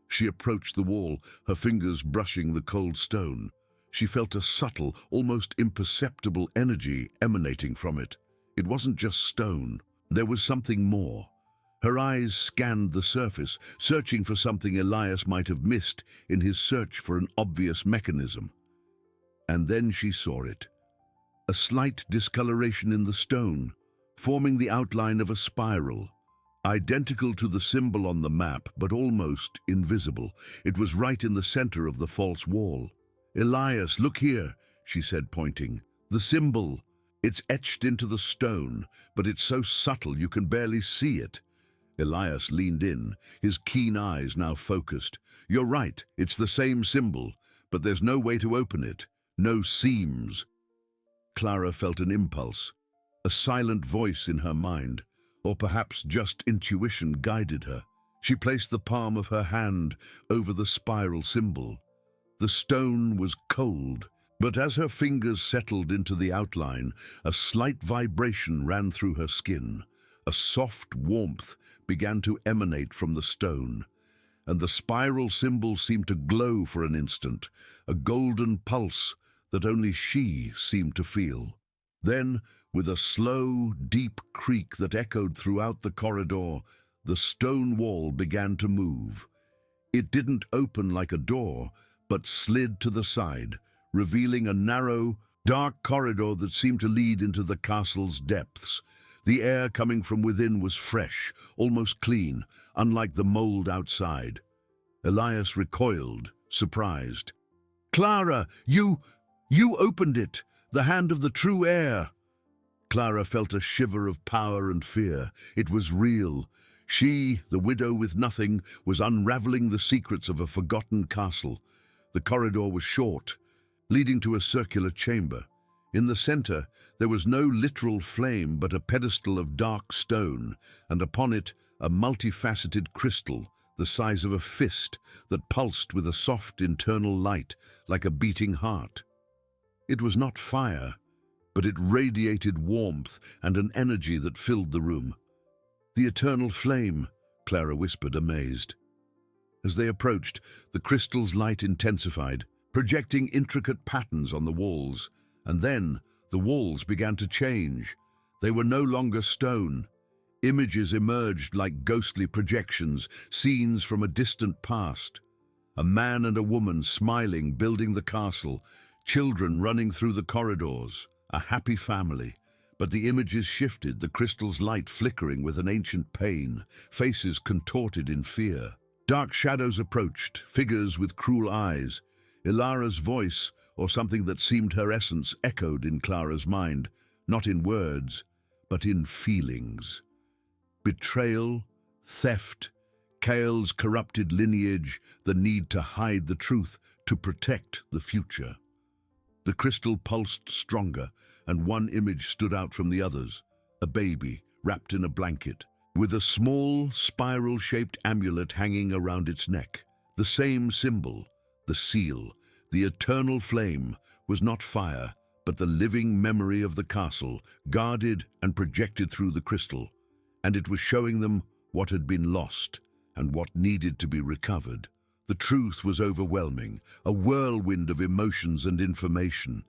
She approached the wall, her fingers brushing the cold stone. She felt a subtle, almost imperceptible energy emanating from it. It wasn't just stone. There was something more. Her eyes scanned the surface, searching for something Elias might have missed in his search for an obvious mechanism. And then she saw it. A slight discoloration in the stone, forming the outline of a spiral, identical to the symbol on the map, but almost invisible. It was right in the center of the false wall. "Elias, look here," she said, pointing. "The symbol. It's etched into the stone, but it's so subtle you can barely see it." Elias leaned in, his keen eyes now focused. "You're right, it's the same symbol, but there's no way to open it. No seams." Clara felt an impulse. A silent voice in her mind, or perhaps just intuition, guided her. She placed the palm of her hand over the spiral symbol. The stone was cold, but as her fingers settled into the outline, a slight vibration ran through her skin. A soft warmth began to emanate from the stone, and the spiral symbol seemed to glow for an instant, a golden pulse that only she seemed to feel. Then, with a slow, deep creak that echoed throughout the corridor, the stone wall began to move. It didn't open like a door, but slid to the side, revealing a narrow, dark corridor that seemed to lead into the castle's depths. The air coming from within was fresh, almost clean, unlike the mold outside. Elias recoiled, surprised. "Clara, you opened it! The hand of the true heir!" Clara felt a shiver of power and fear. It was real. She, the widow with nothing, was unraveling the secrets of a forgotten castle. The corridor was short, leading to a circular chamber. In the center, there was no literal flame, but a pedestal of dark stone, and upon it a multifaceted crystal, the size of a fist, that pulsed with a soft internal light, like a beating heart. It was not fire, but it radiated warmth and an energy that filled the room. "The eternal flame," Clara whispered, amazed. As they approached, the crystal's light intensified, projecting intricate patterns on the walls. And then the walls began to change. They were no longer stone. Images emerged like ghostly projections, scenes from a distant past. A man and a woman smiling, building the castle, children running through the corridors, a happy family. But the images shifted, the crystal's light flickering with an ancient pain, faces contorted in fear. Dark shadows approached, figures with cruel eyes. Ilara's voice, or something that seemed her essence, echoed in Clara's mind, not in words, but in feelings. Betrayal, theft, Kael's corrupted lineage, the need to hide the truth, to protect the future. The crystal pulsed stronger, and one image stood out from the others, a baby wrapped in a blanket, with a small, spiral-shaped amulet hanging around its neck. The same symbol, the seal, the eternal flame, was not fire, but the living memory of the castle, guarded and projected through the crystal, and it was showing them what had been lost and what needed to be recovered. The truth was overwhelming, a whirlwind of emotions and information.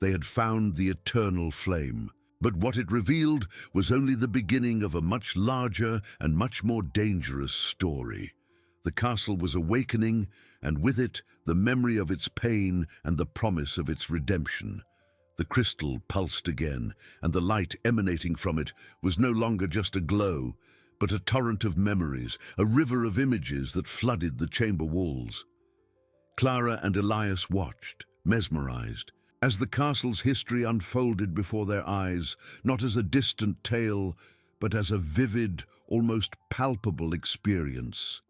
They had found the eternal flame, but what it revealed was only the beginning of a much larger and much more dangerous story. The castle was awakening, and with it, the memory of its pain and the promise of its redemption. The crystal pulsed again, and the light emanating from it was no longer just a glow, but a torrent of memories, a river of images that flooded the chamber walls. Clara and Elias watched, mesmerized, as the castle's history unfolded before their eyes, not as a distant tale, but as a vivid, almost palpable experience.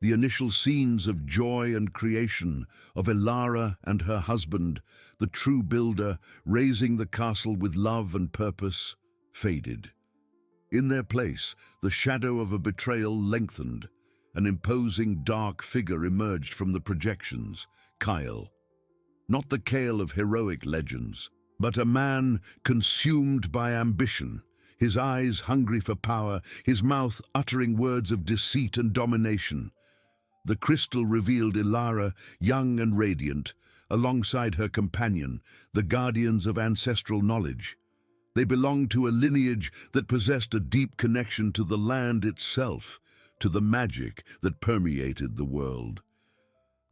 The initial scenes of joy and creation, of Ilara and her husband, the true builder, raising the castle with love and purpose, faded. In their place, the shadow of a betrayal lengthened. An imposing dark figure emerged from the projections, Kael. Not the Kael of heroic legends, but a man consumed by ambition, his eyes hungry for power, his mouth uttering words of deceit and domination. The crystal revealed Ilara, young and radiant, alongside her companion, the guardians of ancestral knowledge. They belonged to a lineage that possessed a deep connection to the land itself, to the magic that permeated the world.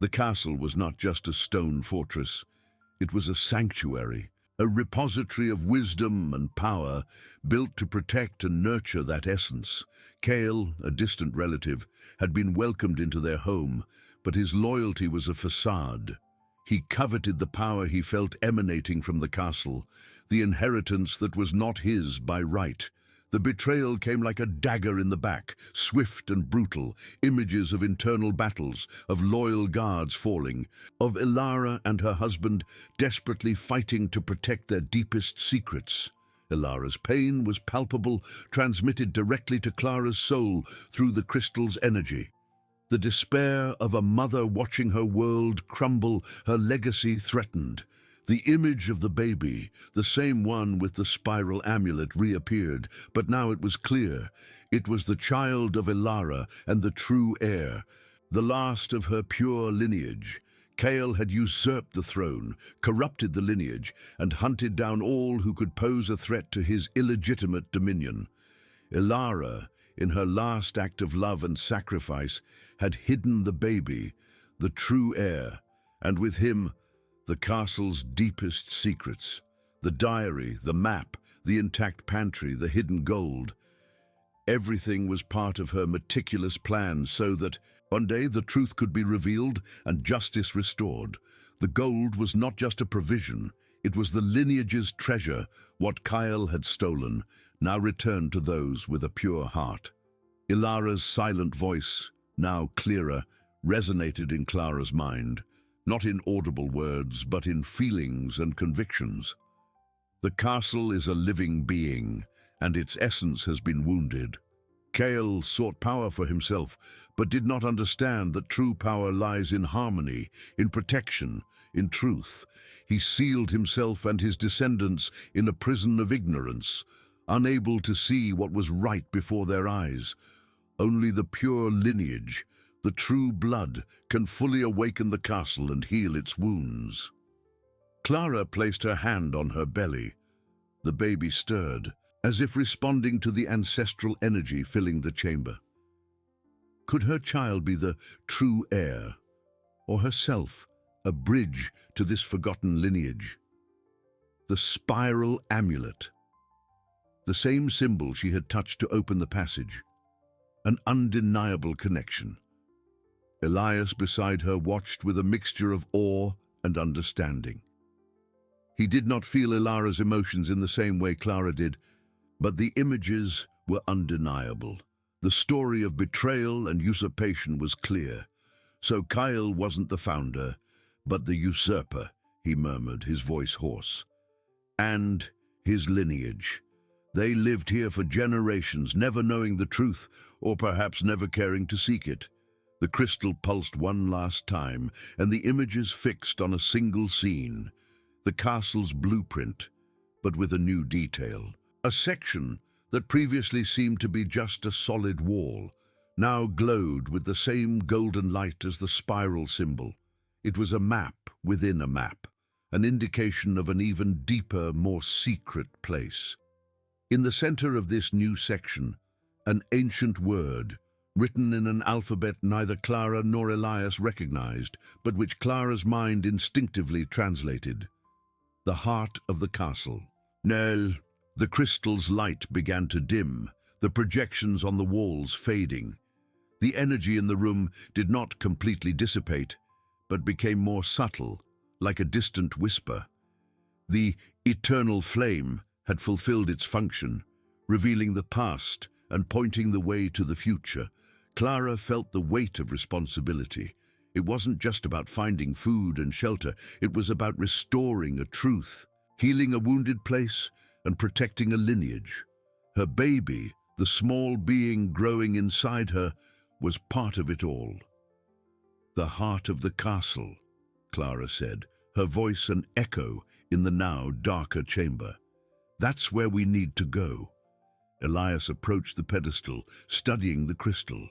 The castle was not just a stone fortress. It was a sanctuary, a repository of wisdom and power built to protect and nurture that essence. Kael, a distant relative, had been welcomed into their home, but his loyalty was a facade. He coveted the power he felt emanating from the castle, the inheritance that was not his by right. The betrayal came like a dagger in the back, swift and brutal, images of internal battles, of loyal guards falling, of Ilara and her husband desperately fighting to protect their deepest secrets. Ilara's pain was palpable, transmitted directly to Clara's soul through the crystal's energy. The despair of a mother watching her world crumble, her legacy threatened. The image of the baby, the same one with the spiral amulet, reappeared, but now it was clear. It was the child of Ilara and the true heir, the last of her pure lineage. Kael had usurped the throne, corrupted the lineage, and hunted down all who could pose a threat to his illegitimate dominion. Ilara, in her last act of love and sacrifice, had hidden the baby, the true heir, and with him, the castle's deepest secrets, the diary, the map, the intact pantry, the hidden gold. Everything was part of her meticulous plan so that one day the truth could be revealed and justice restored. The gold was not just a provision, it was the lineage's treasure. What Kael had stolen now returned to those with a pure heart. Ilara's silent voice, now clearer, resonated in Clara's mind. Not in audible words, but in feelings and convictions. The castle is a living being, and its essence has been wounded. Kael sought power for himself, but did not understand that true power lies in harmony, in protection, in truth. He sealed himself and his descendants in a prison of ignorance, unable to see what was right before their eyes. Only the pure lineage, the true blood, can fully awaken the castle and heal its wounds. Clara placed her hand on her belly. The baby stirred, as if responding to the ancestral energy filling the chamber. Could her child be the true heir, or herself a bridge to this forgotten lineage? The spiral amulet, the same symbol she had touched to open the passage, an undeniable connection. Elias beside her watched with a mixture of awe and understanding. He did not feel Ilara's emotions in the same way Clara did, but the images were undeniable. The story of betrayal and usurpation was clear. So Kyle wasn't the founder, but the usurper, he murmured, his voice hoarse. And his lineage. They lived here for generations, never knowing the truth, or perhaps never caring to seek it. The crystal pulsed one last time, and the images fixed on a single scene. The castle's blueprint, but with a new detail. A section that previously seemed to be just a solid wall, now glowed with the same golden light as the spiral symbol. It was a map within a map, an indication of an even deeper, more secret place. In the center of this new section, an ancient word, written in an alphabet neither Clara nor Elias recognized, but which Clara's mind instinctively translated. The heart of the castle. Nell. The crystal's light began to dim, the projections on the walls fading. The energy in the room did not completely dissipate, but became more subtle, like a distant whisper. The eternal flame had fulfilled its function, revealing the past and pointing the way to the future. Clara felt the weight of responsibility. It wasn't just about finding food and shelter, it was about restoring a truth, healing a wounded place, and protecting a lineage. Her baby, the small being growing inside her, was part of it all. The heart of the castle, Clara said, her voice an echo in the now darker chamber. That's where we need to go. Elias approached the pedestal, studying the crystal.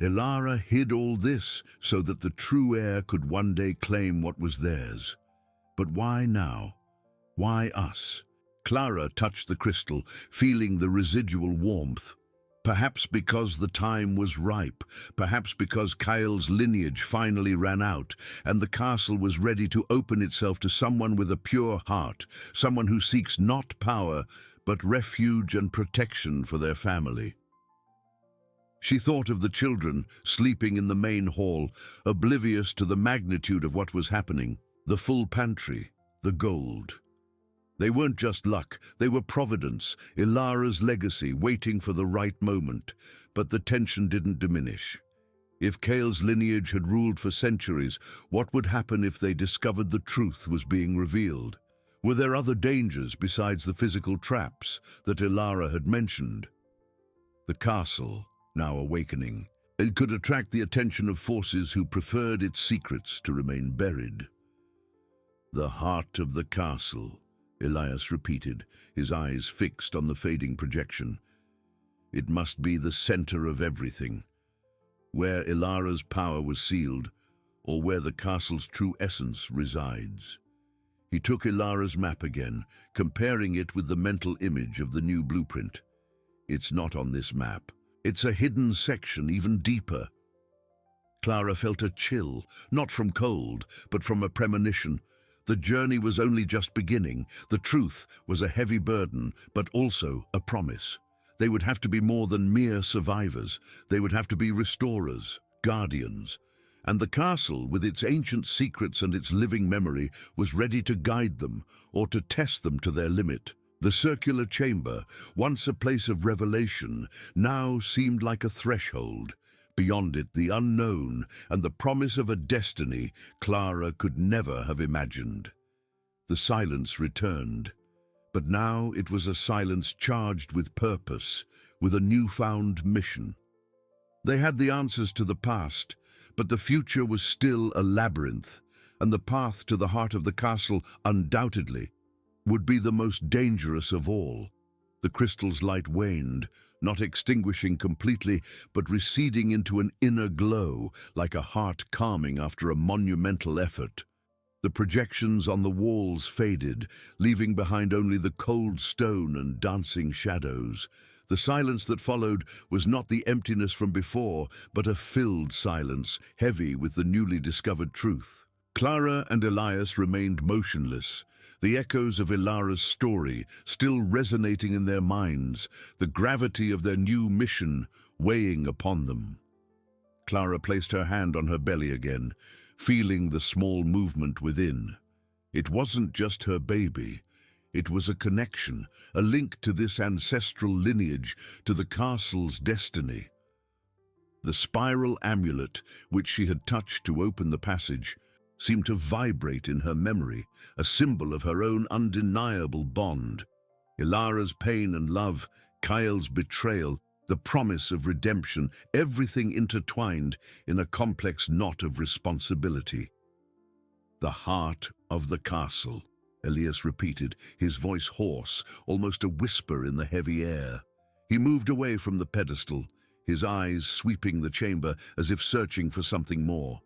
Ilara hid all this so that the true heir could one day claim what was theirs. But why now? Why us? Clara touched the crystal, feeling the residual warmth. Perhaps because the time was ripe, perhaps because Kyle's lineage finally ran out, and the castle was ready to open itself to someone with a pure heart, someone who seeks not power, but refuge and protection for their family. She thought of the children sleeping in the main hall, oblivious to the magnitude of what was happening. The full pantry, the gold. They weren't just luck, they were providence, Ilara's legacy waiting for the right moment. But the tension didn't diminish. If Kale's lineage had ruled for centuries, what would happen if they discovered the truth was being revealed? Were there other dangers besides the physical traps that Ilara had mentioned? The castle, now awakening, it could attract the attention of forces who preferred its secrets to remain buried. The heart of the castle, Elias repeated, his eyes fixed on the fading projection. It must be the center of everything, where Ilara's power was sealed, or where the castle's true essence resides. He took Ilara's map again, comparing it with the mental image of the new blueprint. It's not on this map. It's a hidden section, even deeper. Clara felt a chill, not from cold, but from a premonition. The journey was only just beginning. The truth was a heavy burden, but also a promise. They would have to be more than mere survivors. They would have to be restorers, guardians. And the castle, with its ancient secrets and its living memory, was ready to guide them, or to test them to their limit. The circular chamber, once a place of revelation, now seemed like a threshold. Beyond it, the unknown and the promise of a destiny Clara could never have imagined. The silence returned, but now it was a silence charged with purpose, with a newfound mission. They had the answers to the past, but the future was still a labyrinth, and the path to the heart of the castle, undoubtedly, would be the most dangerous of all. The crystal's light waned, not extinguishing completely, but receding into an inner glow, like a heart calming after a monumental effort. The projections on the walls faded, leaving behind only the cold stone and dancing shadows. The silence that followed was not the emptiness from before, but a filled silence, heavy with the newly discovered truth. Clara and Elias remained motionless, the echoes of Ilara's story still resonating in their minds, the gravity of their new mission weighing upon them. Clara placed her hand on her belly again, feeling the small movement within. It wasn't just her baby. It was a connection, a link to this ancestral lineage, to the castle's destiny. The spiral amulet, which she had touched to open the passage, seemed to vibrate in her memory, a symbol of her own undeniable bond. Ilara's pain and love, Kyle's betrayal, the promise of redemption, everything intertwined in a complex knot of responsibility. The heart of the castle, Elias repeated, his voice hoarse, almost a whisper in the heavy air. He moved away from the pedestal, his eyes sweeping the chamber as if searching for something more.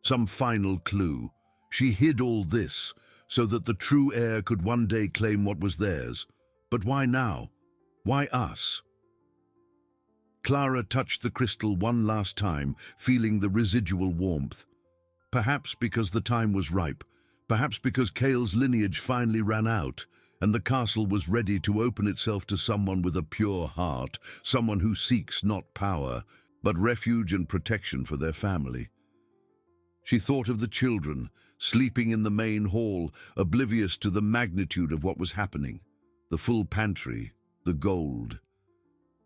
Some final clue. She hid all this so that the true heir could one day claim what was theirs. But why now? Why us? Clara touched the crystal one last time, feeling the residual warmth. Perhaps because the time was ripe, perhaps because Kyle's lineage finally ran out, and the castle was ready to open itself to someone with a pure heart, someone who seeks not power, but refuge and protection for their family. She thought of the children, sleeping in the main hall, oblivious to the magnitude of what was happening. The full pantry, the gold.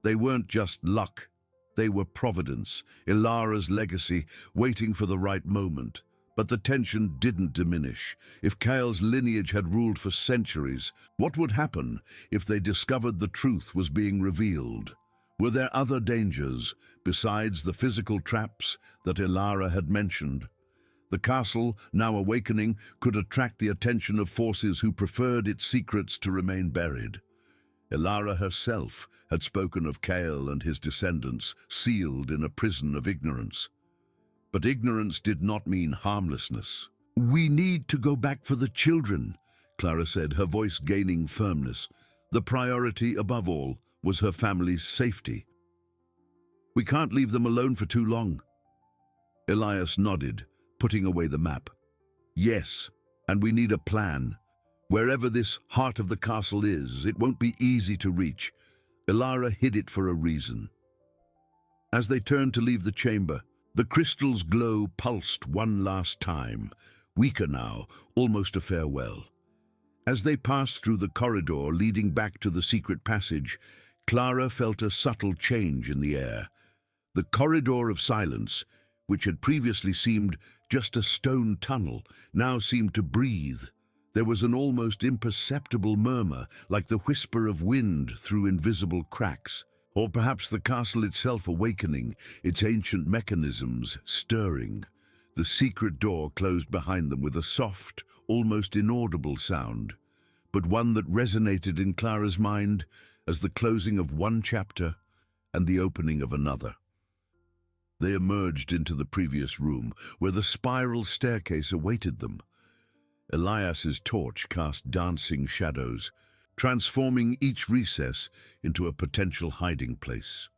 They weren't just luck. They were providence, Ilara's legacy, waiting for the right moment. But the tension didn't diminish. If Kyle's lineage had ruled for centuries, what would happen if they discovered the truth was being revealed? Were there other dangers, besides the physical traps that Ilara had mentioned? The castle, now awakening, could attract the attention of forces who preferred its secrets to remain buried. Ilara herself had spoken of Kyle and his descendants, sealed in a prison of ignorance. But ignorance did not mean harmlessness. "We need to go back for the children," Clara said, her voice gaining firmness. The priority, above all, was her family's safety. "We can't leave them alone for too long." Elias nodded, putting away the map. "Yes, and we need a plan. Wherever this heart of the castle is, it won't be easy to reach. Ilara hid it for a reason." As they turned to leave the chamber, the crystal's glow pulsed one last time, weaker now, almost a farewell. As they passed through the corridor leading back to the secret passage, Clara felt a subtle change in the air. The corridor of silence, which had previously seemed just a stone tunnel, now seemed to breathe. There was an almost imperceptible murmur, like the whisper of wind through invisible cracks, or perhaps the castle itself awakening, its ancient mechanisms stirring. The secret door closed behind them with a soft, almost inaudible sound, but one that resonated in Clara's mind as the closing of one chapter and the opening of another. They emerged into the previous room, where the spiral staircase awaited them. Elias's torch cast dancing shadows, transforming each recess into a potential hiding place.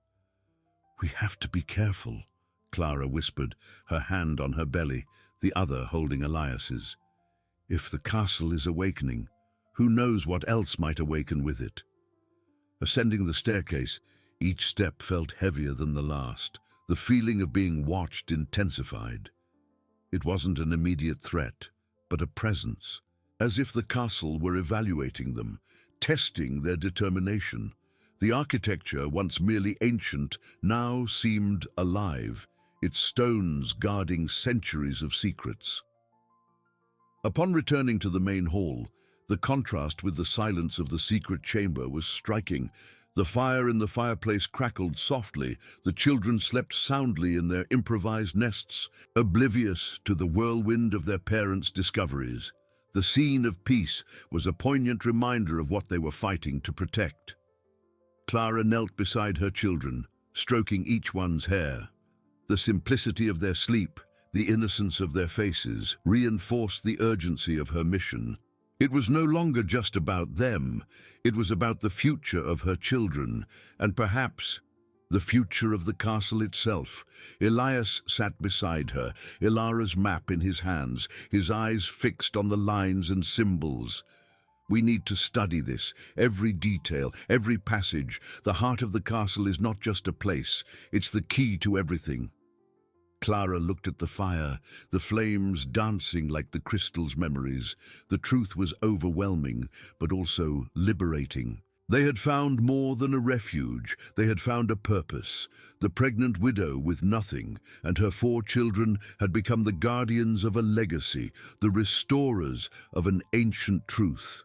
"We have to be careful," Clara whispered, her hand on her belly, the other holding Elias's. "If the castle is awakening, who knows what else might awaken with it?" Ascending the staircase, each step felt heavier than the last. The feeling of being watched intensified. It wasn't an immediate threat, but a presence, as if the castle were evaluating them, testing their determination. The architecture, once merely ancient, now seemed alive, its stones guarding centuries of secrets. Upon returning to the main hall, the contrast with the silence of the secret chamber was striking. The fire in the fireplace crackled softly. The children slept soundly in their improvised nests, oblivious to the whirlwind of their parents' discoveries. The scene of peace was a poignant reminder of what they were fighting to protect. Clara knelt beside her children, stroking each one's hair. The simplicity of their sleep, The innocence of their faces reinforced the urgency of her mission. It was no longer just about them, it was about the future of her children, and perhaps the future of the castle itself. Elias sat beside her, Ilara's map in his hands, his eyes fixed on the lines and symbols. We need to study this, every detail, every passage. The heart of the castle is not just a place, it's the key to everything. Clara looked at the fire, the flames dancing like the crystal's memories. The truth was overwhelming, but also liberating. They had found more than a refuge, they had found a purpose. The pregnant widow with nothing and her 4 children had become the guardians of a legacy, the restorers of an ancient truth.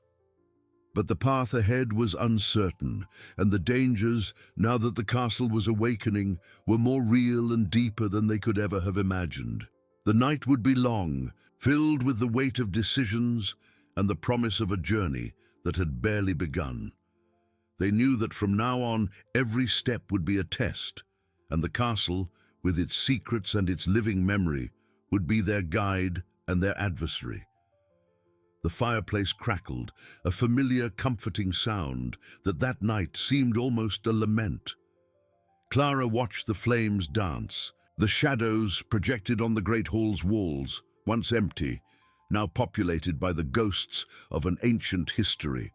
But the path ahead was uncertain, and the dangers, now that the castle was awakening, were more real and deeper than they could ever have imagined. The night would be long, filled with the weight of decisions and the promise of a journey that had barely begun. They knew that from now on, every step would be a test, and the castle, with its secrets and its living memory, would be their guide and their adversary. The fireplace crackled, a familiar, comforting sound that night seemed almost a lament. Clara watched the flames dance, the shadows projected on the great hall's walls, once empty, now populated by the ghosts of an ancient history.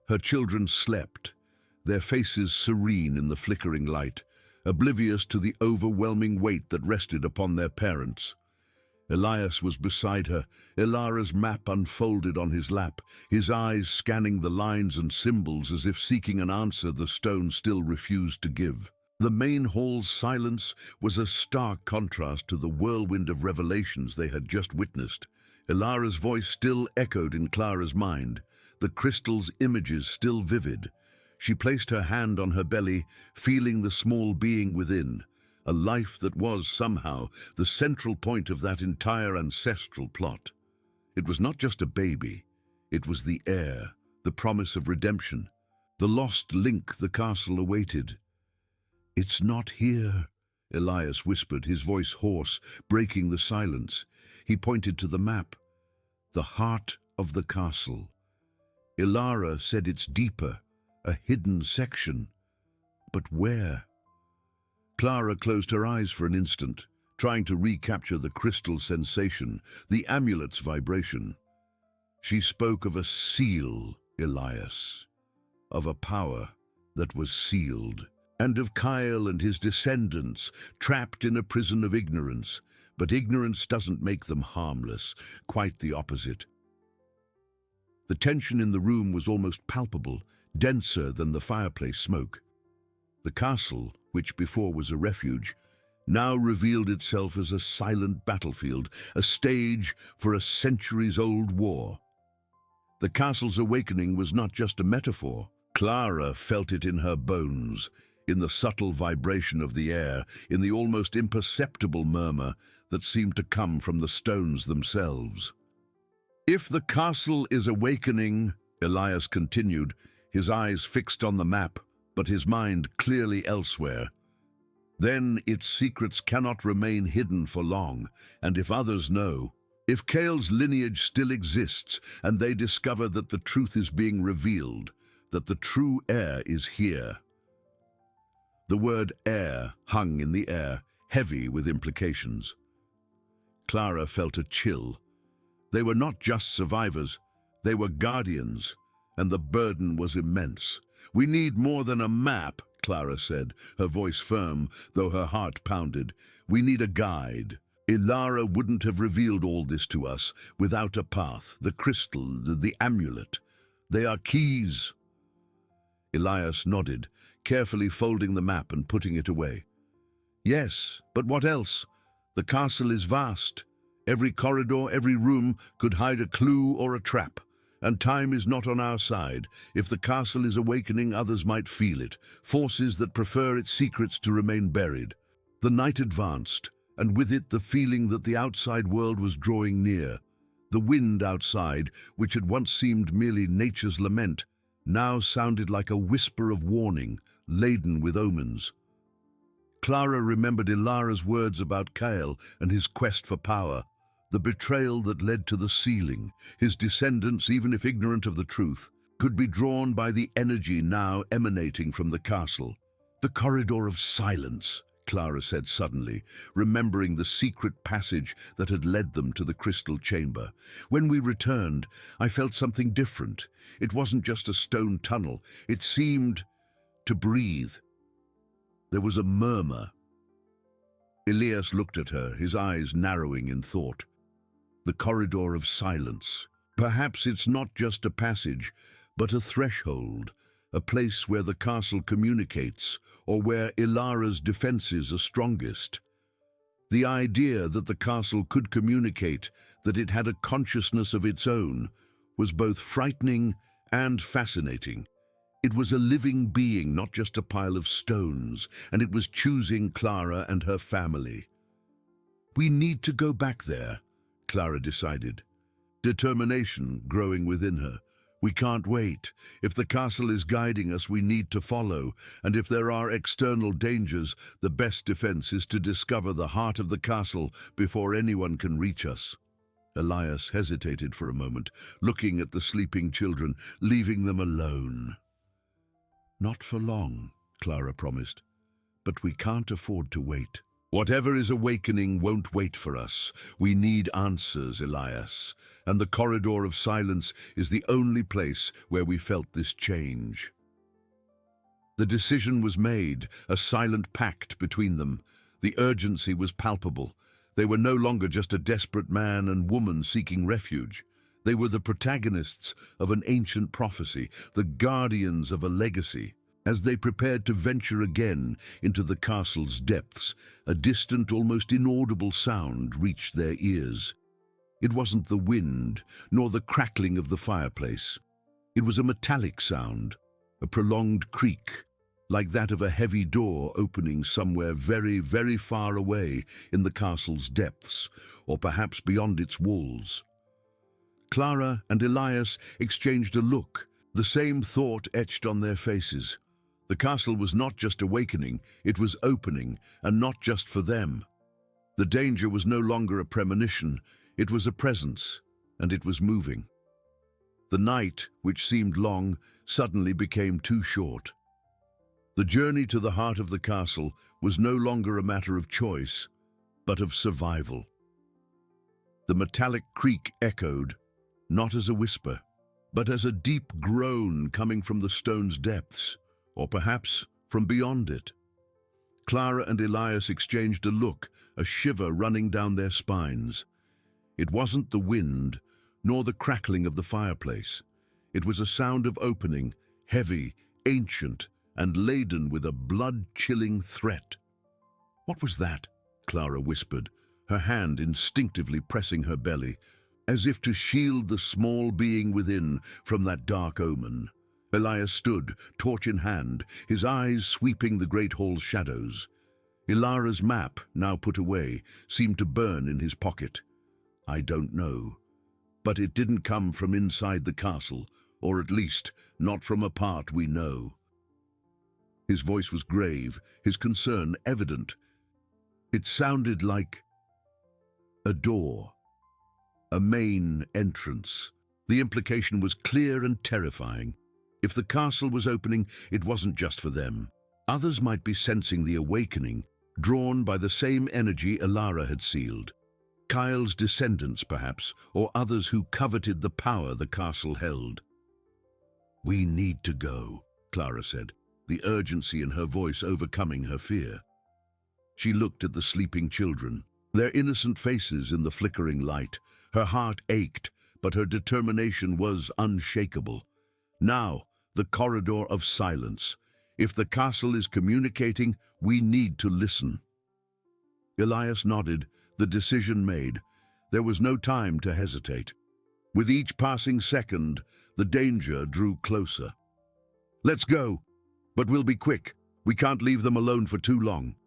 Her children slept, their faces serene in the flickering light, oblivious to the overwhelming weight that rested upon their parents. Elias was beside her, Ilara's map unfolded on his lap, his eyes scanning the lines and symbols as if seeking an answer the stone still refused to give. The main hall's silence was a stark contrast to the whirlwind of revelations they had just witnessed. Ilara's voice still echoed in Clara's mind, the crystal's images still vivid. She placed her hand on her belly, feeling the small being within. A life that was, somehow, the central point of that entire ancestral plot. It was not just a baby, it was the heir, the promise of redemption, the lost link the castle awaited. "It's not here," Elias whispered, his voice hoarse, breaking the silence. He pointed to the map. "The heart of the castle." Ilara said it's deeper, a hidden section. But where? Clara closed her eyes for an instant, trying to recapture the crystal sensation, the amulet's vibration. She spoke of a seal, Elias, of a power that was sealed, and of Kyle and his descendants trapped in a prison of ignorance. But ignorance doesn't make them harmless, quite the opposite. The tension in the room was almost palpable, denser than the fireplace smoke. The castle, which before was a refuge, now revealed itself as a silent battlefield, a stage for a centuries-old war. The castle's awakening was not just a metaphor. Clara felt it in her bones, in the subtle vibration of the air, in the almost imperceptible murmur that seemed to come from the stones themselves. "If the castle is awakening," Elias continued, his eyes fixed on the map, but his mind clearly elsewhere, "then its secrets cannot remain hidden for long, and if others know, if Kale's lineage still exists and they discover that the truth is being revealed, that the true heir is here." The word heir hung in the air, heavy with implications. Clara felt a chill. They were not just survivors, they were guardians, and the burden was immense. "We need more than a map," Clara said, her voice firm, though her heart pounded. "We need a guide. Ilara wouldn't have revealed all this to us without a path, the crystal, the amulet. They are keys." Elias nodded, carefully folding the map and putting it away. "Yes, but what else? The castle is vast. Every corridor, every room could hide a clue or a trap. And time is not on our side. If the castle is awakening, others might feel it, forces that prefer its secrets to remain buried." The night advanced, and with it the feeling that the outside world was drawing near. The wind outside, which had once seemed merely nature's lament, now sounded like a whisper of warning, laden with omens. Clara remembered Ilara's words about Kyle and his quest for power, the betrayal that led to the sealing. His descendants, even if ignorant of the truth, could be drawn by the energy now emanating from the castle. "The corridor of silence," Clara said suddenly, remembering the secret passage that had led them to the crystal chamber. "When we returned, I felt something different. It wasn't just a stone tunnel. It seemed to breathe." There was a murmur. Elias looked at her, his eyes narrowing in thought. The corridor of silence. Perhaps it's not just a passage, but a threshold, a place where the castle communicates, or where Ilara's defenses are strongest. The idea that the castle could communicate, that it had a consciousness of its own, was both frightening and fascinating. It was a living being, not just a pile of stones, and it was choosing Clara and her family. "We need to go back there," Clara decided, determination growing within her. "We can't wait. If the castle is guiding us, we need to follow, and if there are external dangers, the best defense is to discover the heart of the castle before anyone can reach us." Elias hesitated for a moment, looking at the sleeping children, leaving them alone. "Not for long," Clara promised, "but we can't afford to wait. Whatever is awakening won't wait for us. We need answers, Elias, and the corridor of silence is the only place where we felt this change." The decision was made, a silent pact between them. The urgency was palpable. They were no longer just a desperate man and woman seeking refuge. They were the protagonists of an ancient prophecy, the guardians of a legacy. As they prepared to venture again into the castle's depths, a distant, almost inaudible sound reached their ears. It wasn't the wind, nor the crackling of the fireplace. It was a metallic sound, a prolonged creak, like that of a heavy door opening somewhere very, very far away in the castle's depths, or perhaps beyond its walls. Clara and Elias exchanged a look, the same thought etched on their faces. The castle was not just awakening, it was opening, and not just for them. The danger was no longer a premonition, it was a presence, and it was moving. The night, which seemed long, suddenly became too short. The journey to the heart of the castle was no longer a matter of choice, but of survival. The metallic creak echoed, not as a whisper, but as a deep groan coming from the stone's depths, or perhaps from beyond it. Clara and Elias exchanged a look, a shiver running down their spines. It wasn't the wind, nor the crackling of the fireplace. It was a sound of opening, heavy, ancient, and laden with a blood-chilling threat. "What was that?" Clara whispered, her hand instinctively pressing her belly, as if to shield the small being within from that dark omen. Elias stood, torch in hand, his eyes sweeping the great hall's shadows. Ilara's map, now put away, seemed to burn in his pocket. "I don't know. But it didn't come from inside the castle, or at least not from a part we know." His voice was grave, his concern evident. It sounded like a door, a main entrance. The implication was clear and terrifying. If the castle was opening, it wasn't just for them. Others might be sensing the awakening, drawn by the same energy Ilara had sealed. Kyle's descendants, perhaps, or others who coveted the power the castle held. "We need to go," Clara said, the urgency in her voice overcoming her fear. She looked at the sleeping children, their innocent faces in the flickering light. Her heart ached, but her determination was unshakable. Now, the corridor of silence. If the castle is communicating, we need to listen. Elias nodded, the decision made. There was no time to hesitate. With each passing second, the danger drew closer. "Let's go, but we'll be quick. We can't leave them alone for too long."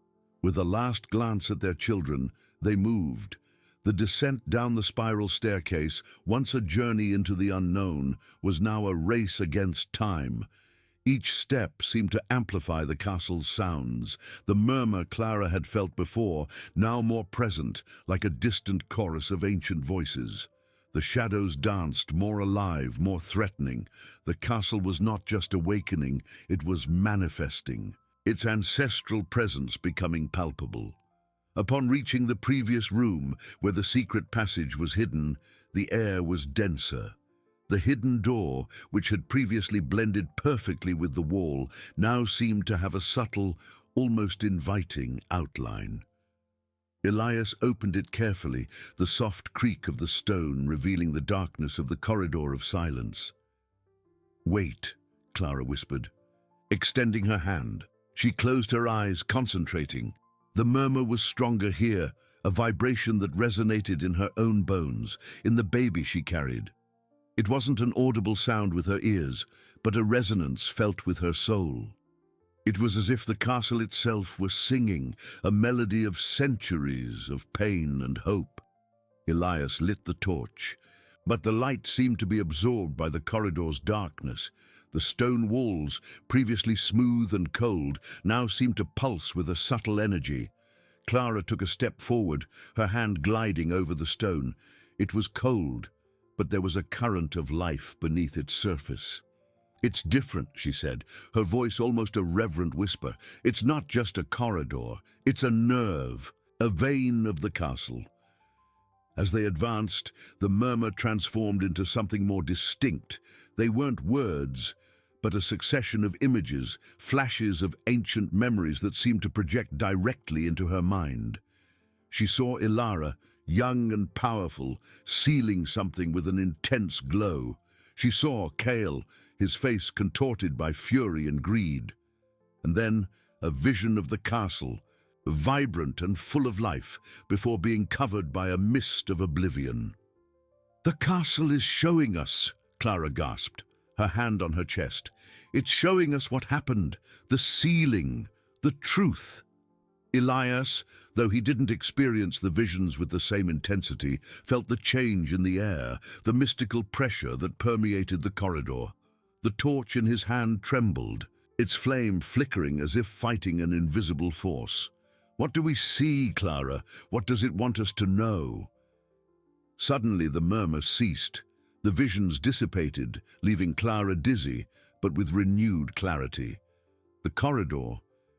With a last glance at their children, they moved. The descent down the spiral staircase, once a journey into the unknown, was now a race against time. Each step seemed to amplify the castle's sounds. The murmur Clara had felt before, now more present, like a distant chorus of ancient voices. The shadows danced, more alive, more threatening. The castle was not just awakening, it was manifesting, its ancestral presence becoming palpable. Upon reaching the previous room, where the secret passage was hidden, the air was denser. The hidden door, which had previously blended perfectly with the wall, now seemed to have a subtle, almost inviting outline. Elias opened it carefully, the soft creak of the stone revealing the darkness of the corridor of silence. "Wait," Clara whispered. Extending her hand, she closed her eyes, concentrating. The murmur was stronger here, a vibration that resonated in her own bones, in the baby she carried. It wasn't an audible sound with her ears, but a resonance felt with her soul. It was as if the castle itself was singing, a melody of centuries of pain and hope. Elias lit the torch, but the light seemed to be absorbed by the corridor's darkness. The stone walls, previously smooth and cold, now seemed to pulse with a subtle energy. Clara took a step forward, her hand gliding over the stone. It was cold, but there was a current of life beneath its surface. "It's different," she said, her voice almost a reverent whisper. "It's not just a corridor, it's a nerve, a vein of the castle." As they advanced, the murmur transformed into something more distinct. They weren't words, but a succession of images, flashes of ancient memories that seemed to project directly into her mind. She saw Ilara, young and powerful, sealing something with an intense glow. She saw Cale, his face contorted by fury and greed. And then a vision of the castle, vibrant and full of life, before being covered by a mist of oblivion. "The castle is showing us," Clara gasped, her hand on her chest. "It's showing us what happened, the sealing, the truth." Elias, though he didn't experience the visions with the same intensity, felt the change in the air, the mystical pressure that permeated the corridor. The torch in his hand trembled, its flame flickering as if fighting an invisible force. "What do we see, Clara? What does it want us to know?" Suddenly the murmur ceased. The visions dissipated, leaving Clara dizzy, but with renewed clarity. The corridor,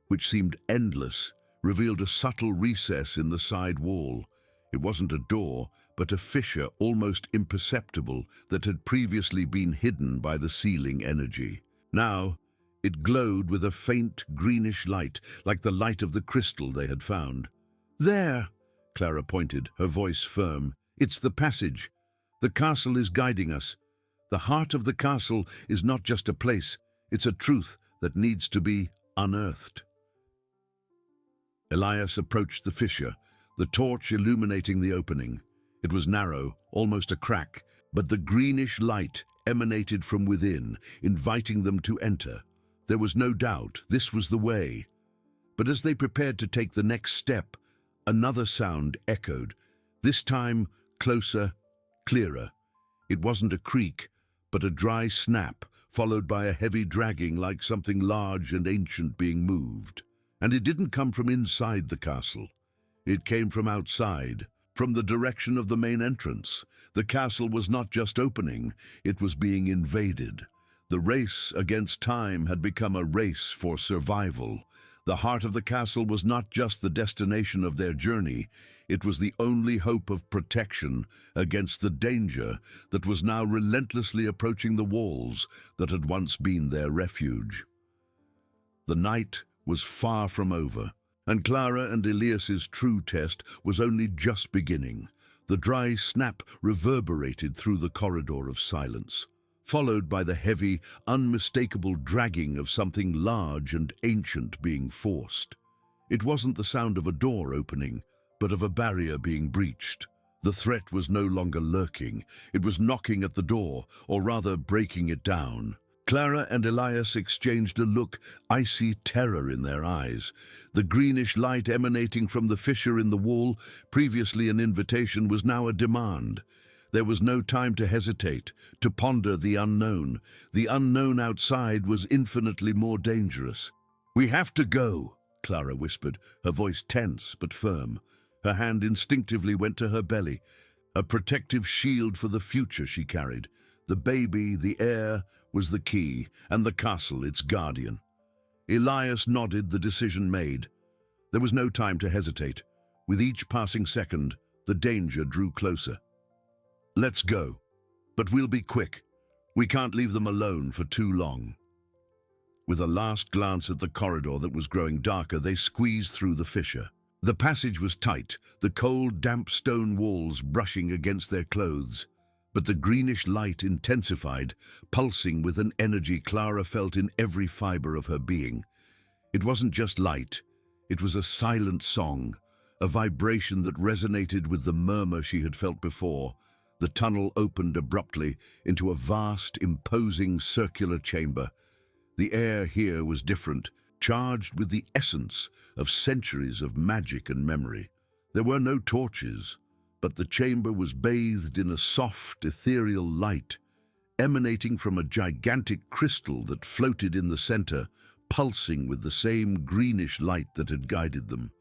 which seemed endless, revealed a subtle recess in the side wall. It wasn't a door, but a fissure almost imperceptible that had previously been hidden by the sealing energy. Now, it glowed with a faint greenish light, like the light of the crystal they had found. "There!" Clara pointed, her voice firm. "It's the passage. The castle is guiding us. The heart of the castle is not just a place, it's a truth that needs to be unearthed." Elias approached the fissure, the torch illuminating the opening. It was narrow, almost a crack, but the greenish light emanated from within, inviting them to enter. There was no doubt this was the way. But as they prepared to take the next step, another sound echoed, this time closer, clearer. It wasn't a creak, but a dry snap, followed by a heavy dragging like something large and ancient being moved. And it didn't come from inside the castle. It came from outside, from the direction of the main entrance. The castle was not just opening, it was being invaded. The race against time had become a race for survival. The heart of the castle was not just the destination of their journey, it was the only hope of protection against the danger that was now relentlessly approaching the walls that had once been their refuge. The night was far from over, and Clara and Elias's true test was only just beginning. The dry snap reverberated through the corridor of silence, followed by the heavy, unmistakable dragging of something large and ancient being forced. It wasn't the sound of a door opening, but of a barrier being breached. The threat was no longer lurking, it was knocking at the door, or rather breaking it down. Clara and Elias exchanged a look, icy terror in their eyes. The greenish light emanating from the fissure in the wall, previously an invitation, was now a demand. There was no time to hesitate, to ponder the unknown. The unknown outside was infinitely more dangerous. "We have to go," Clara whispered, her voice tense but firm. Her hand instinctively went to her belly, a protective shield for the future she carried. The baby, the heir, was the key, and the castle its guardian. Elias nodded, the decision made. There was no time to hesitate. With each passing second, the danger drew closer. "Let's go. But we'll be quick. We can't leave them alone for too long." With a last glance at the corridor that was growing darker, they squeezed through the fissure. The passage was tight, the cold, damp stone walls brushing against their clothes. But the greenish light intensified, pulsing with an energy Clara felt in every fiber of her being. It wasn't just light. It was a silent song, a vibration that resonated with the murmur she had felt before. The tunnel opened abruptly into a vast, imposing circular chamber. The air here was different, charged with the essence of centuries of magic and memory. There were no torches, but the chamber was bathed in a soft, ethereal light, emanating from a gigantic crystal that floated in the center, pulsing with the same greenish light that had guided them.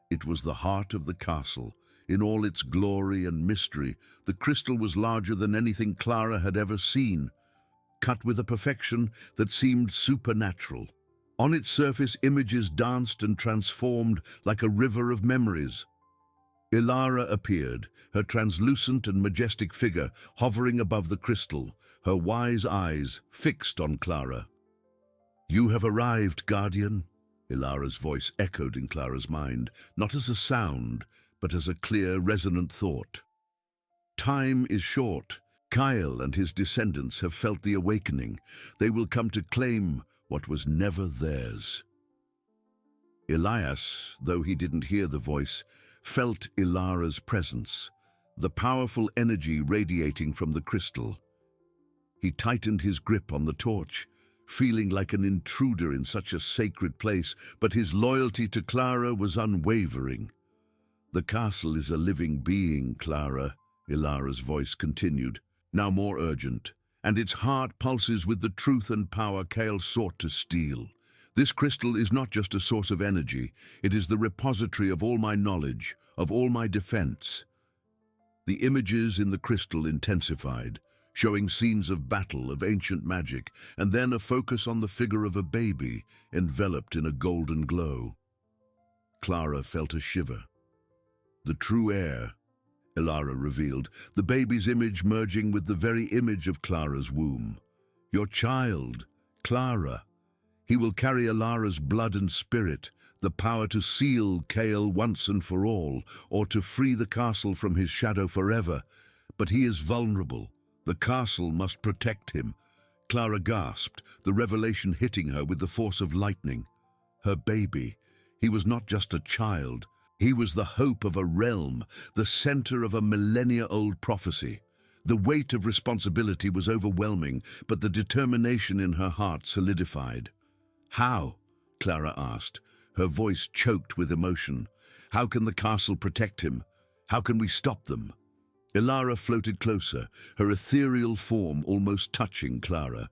It was the heart of the castle. In all its glory and mystery, the crystal was larger than anything Clara had ever seen, cut with a perfection that seemed supernatural. On its surface, images danced and transformed like a river of memories. Ilara appeared, her translucent and majestic figure hovering above the crystal, her wise eyes fixed on Clara. "You have arrived, Guardian," Ilara's voice echoed in Clara's mind, not as a sound, but as a clear, resonant thought. "Time is short. Kyle and his descendants have felt the awakening. They will come to claim what was never theirs." Elias, though he didn't hear the voice, felt Ilara's presence, the powerful energy radiating from the crystal. He tightened his grip on the torch, feeling like an intruder in such a sacred place, but his loyalty to Clara was unwavering. "The castle is a living being, Clara," Ilara's voice continued, now more urgent, "and its heart pulses with the truth and power Kale sought to steal. This crystal is not just a source of energy, it is the repository of all my knowledge, of all my defense." The images in the crystal intensified, showing scenes of battle, of ancient magic, and then a focus on the figure of a baby enveloped in a golden glow. Clara felt a shiver. "The true heir," Ilara revealed, the baby's image merging with the very image of Clara's womb. "Your child, Clara. He will carry Ilara's blood and spirit, the power to seal Kale once and for all, or to free the castle from his shadow forever. But he is vulnerable. The castle must protect him." Clara gasped, the revelation hitting her with the force of lightning. Her baby. He was not just a child. He was the hope of a realm, the center of a millennia-old prophecy. The weight of responsibility was overwhelming, but the determination in her heart solidified. "How?" Clara asked, her voice choked with emotion. "How can the castle protect him? How can we stop them?" Ilara floated closer, her ethereal form almost touching Clara.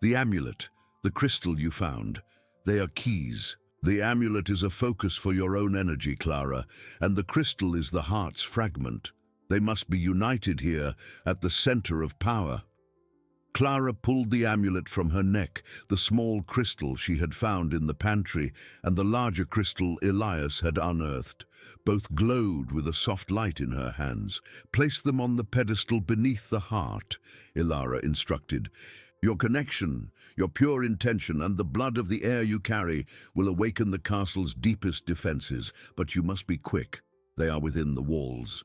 "The amulet, the crystal you found, they are keys. The amulet is a focus for your own energy, Clara, and the crystal is the heart's fragment. They must be united here, at the center of power." Clara pulled the amulet from her neck, the small crystal she had found in the pantry and the larger crystal Elias had unearthed. Both glowed with a soft light in her hands. "Place them on the pedestal beneath the heart," Ilara instructed. "Your connection, your pure intention, and the blood of the heir you carry will awaken the castle's deepest defenses, but you must be quick. They are within the walls."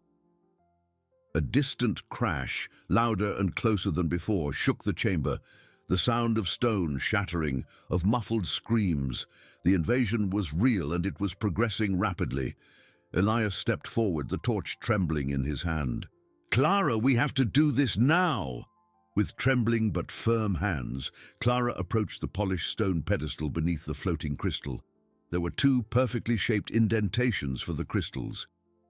A distant crash, louder and closer than before, shook the chamber. The sound of stone shattering, of muffled screams. The invasion was real and it was progressing rapidly. Elias stepped forward, the torch trembling in his hand. "Clara, we have to do this now!" With trembling but firm hands, Clara approached the polished stone pedestal beneath the floating crystal. There were two perfectly shaped indentations for the crystals.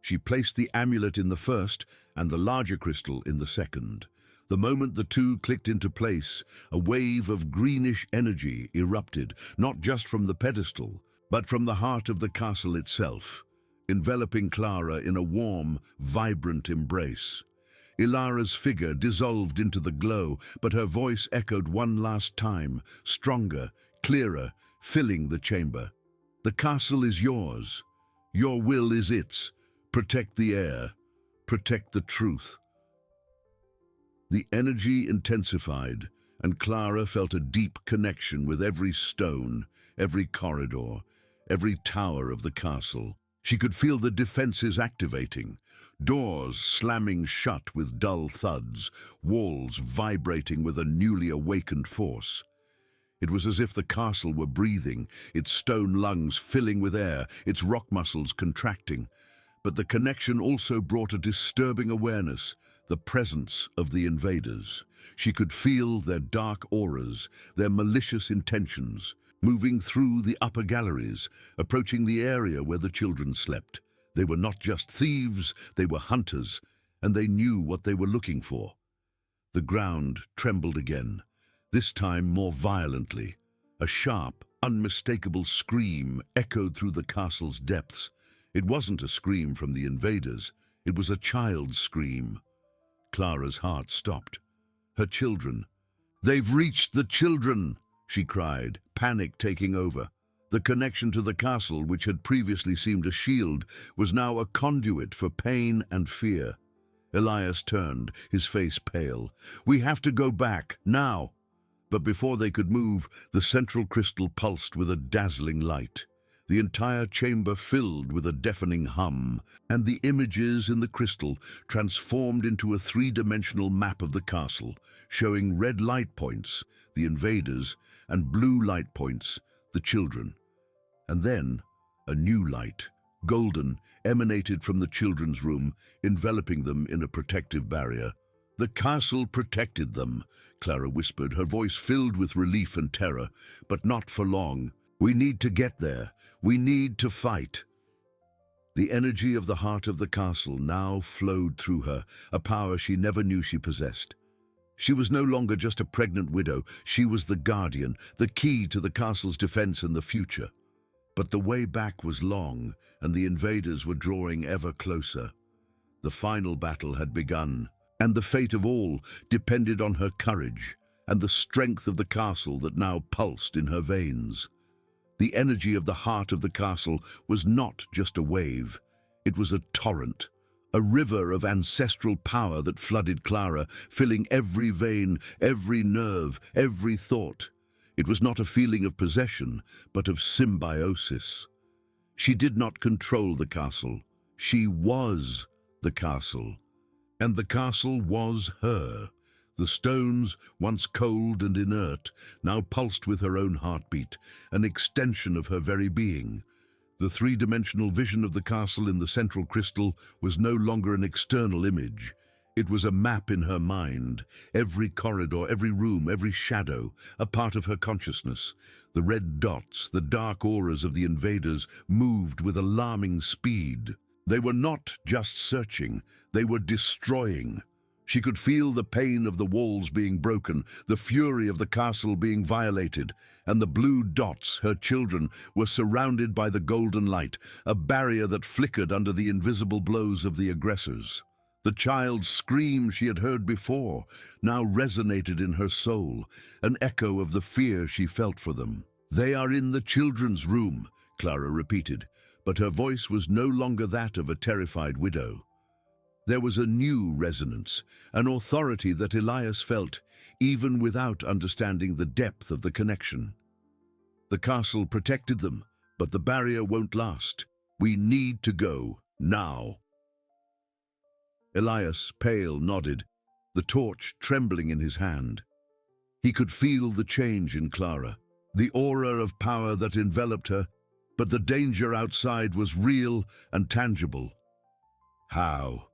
She placed the amulet in the first and the larger crystal in the second. The moment the two clicked into place, a wave of greenish energy erupted, not just from the pedestal, but from the heart of the castle itself, enveloping Clara in a warm, vibrant embrace. Ilara's figure dissolved into the glow, but her voice echoed one last time, stronger, clearer, filling the chamber. The castle is yours. Your will is its. Protect the heir. Protect the truth. The energy intensified, and Clara felt a deep connection with every stone, every corridor, every tower of the castle. She could feel the defenses activating, doors slamming shut with dull thuds, walls vibrating with a newly awakened force. It was as if the castle were breathing, its stone lungs filling with air, its rock muscles contracting. But the connection also brought a disturbing awareness, the presence of the invaders. She could feel their dark auras, their malicious intentions, moving through the upper galleries, approaching the area where the children slept. They were not just thieves, they were hunters, and they knew what they were looking for. The ground trembled again, this time more violently. A sharp, unmistakable scream echoed through the castle's depths. It wasn't a scream from the invaders, it was a child's scream. Clara's heart stopped. Her children. "They've reached the children!" she cried, panic taking over. The connection to the castle, which had previously seemed a shield, was now a conduit for pain and fear. Elias turned, his face pale. "We have to go back, now!" But before they could move, the central crystal pulsed with a dazzling light. The entire chamber filled with a deafening hum, and the images in the crystal transformed into a three-dimensional map of the castle, showing red light points, the invaders, and blue light points, the children. And then, a new light, golden, emanated from the children's room, enveloping them in a protective barrier. "The castle protected them," Clara whispered, her voice filled with relief and terror, "but not for long. We need to get there. We need to fight." The energy of the heart of the castle now flowed through her, a power she never knew she possessed. She was no longer just a pregnant widow, she was the guardian, the key to the castle's defense and the future. But the way back was long, and the invaders were drawing ever closer. The final battle had begun, and the fate of all depended on her courage and the strength of the castle that now pulsed in her veins. The energy of the heart of the castle was not just a wave, it was a torrent, a river of ancestral power that flooded Clara, filling every vein, every nerve, every thought. It was not a feeling of possession, but of symbiosis. She did not control the castle, she was the castle. And the castle was her. The stones, once cold and inert, now pulsed with her own heartbeat, an extension of her very being. The three-dimensional vision of the castle in the central crystal was no longer an external image. It was a map in her mind, every corridor, every room, every shadow, a part of her consciousness. The red dots, the dark auras of the invaders, moved with alarming speed. They were not just searching, they were destroying. She could feel the pain of the walls being broken, the fury of the castle being violated, and the blue dots, her children, were surrounded by the golden light, a barrier that flickered under the invisible blows of the aggressors. The child's scream she had heard before now resonated in her soul, an echo of the fear she felt for them. "They are in the children's room," Clara repeated, but her voice was no longer that of a terrified widow. There was a new resonance, an authority that Elias felt, even without understanding the depth of the connection. "The castle protected them, but the barrier won't last. We need to go, now." Elias, pale, nodded, the torch trembling in his hand. He could feel the change in Clara, the aura of power that enveloped her, but the danger outside was real and tangible. "How?"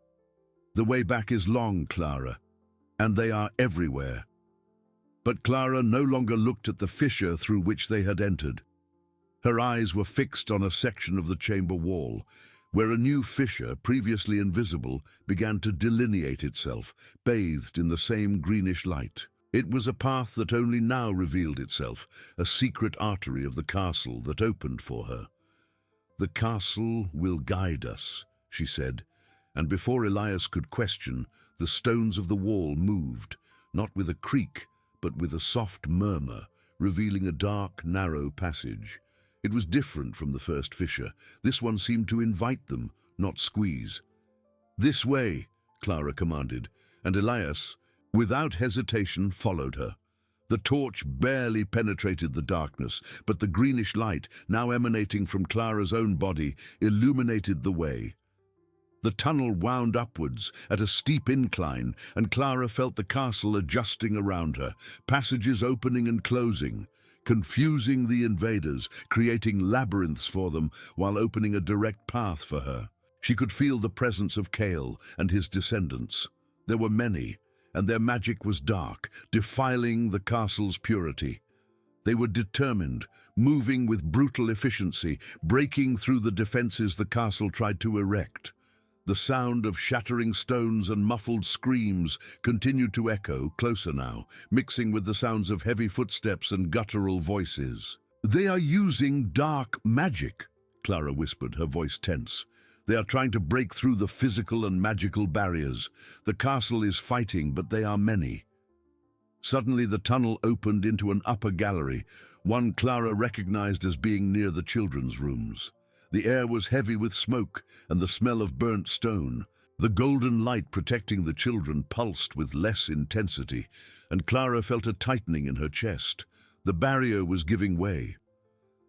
"The way back is long, Clara, and they are everywhere." But Clara no longer looked at the fissure through which they had entered. Her eyes were fixed on a section of the chamber wall, where a new fissure, previously invisible, began to delineate itself, bathed in the same greenish light. It was a path that only now revealed itself, a secret artery of the castle that opened for her. "The castle will guide us," she said, and before Elias could question, the stones of the wall moved, not with a creak, but with a soft murmur, revealing a dark, narrow passage. It was different from the first fissure. This one seemed to invite them, not squeeze. "This way," Clara commanded, and Elias, without hesitation, followed her. The torch barely penetrated the darkness, but the greenish light, now emanating from Clara's own body, illuminated the way. The tunnel wound upwards at a steep incline, and Clara felt the castle adjusting around her, passages opening and closing, confusing the invaders, creating labyrinths for them while opening a direct path for her. She could feel the presence of Kale and his descendants. There were many, and their magic was dark, defiling the castle's purity. They were determined, moving with brutal efficiency, breaking through the defenses the castle tried to erect. The sound of shattering stones and muffled screams continued to echo, closer now, mixing with the sounds of heavy footsteps and guttural voices. "They are using dark magic," Clara whispered, her voice tense. "They are trying to break through the physical and magical barriers. The castle is fighting, but they are many." Suddenly the tunnel opened into an upper gallery, one Clara recognized as being near the children's rooms. The air was heavy with smoke and the smell of burnt stone. The golden light protecting the children pulsed with less intensity, and Clara felt a tightening in her chest. The barrier was giving way.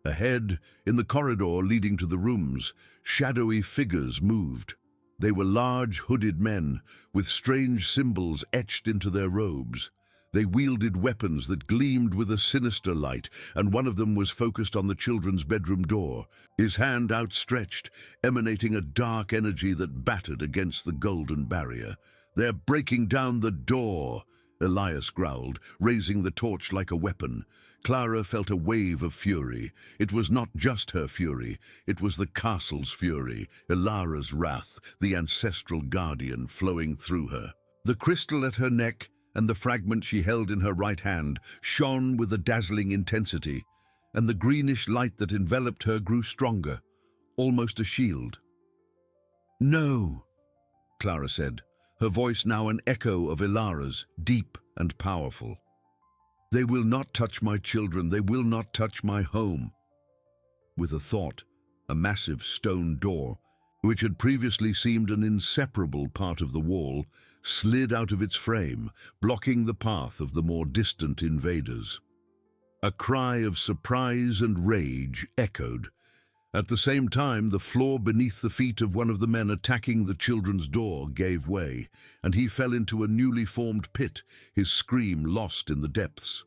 Ahead, in the corridor leading to the rooms, shadowy figures moved. They were large, hooded men, with strange symbols etched into their robes. They wielded weapons that gleamed with a sinister light, and one of them was focused on the children's bedroom door, his hand outstretched, emanating a dark energy that battered against the golden barrier. "They're breaking down the door," Elias growled, raising the torch like a weapon. Clara felt a wave of fury. It was not just her fury, it was the castle's fury, Ilara's wrath, the ancestral guardian flowing through her. The crystal at her neck and the fragment she held in her right hand shone with a dazzling intensity, and the greenish light that enveloped her grew stronger, almost a shield. "No," Clara said, her voice now an echo of Ilara's, deep and powerful. "They will not touch my children, they will not touch my home." With a thought, a massive stone door, which had previously seemed an inseparable part of the wall, slid out of its frame, blocking the path of the more distant invaders. A cry of surprise and rage echoed. At the same time, the floor beneath the feet of one of the men attacking the children's door gave way, and he fell into a newly formed pit, his scream lost in the depths.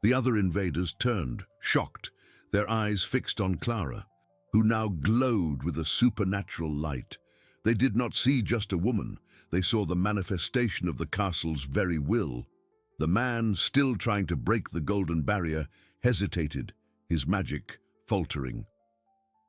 The other invaders turned, shocked, their eyes fixed on Clara, who now glowed with a supernatural light. They did not see just a woman, they saw the manifestation of the castle's very will. The man, still trying to break the golden barrier, hesitated, his magic faltering.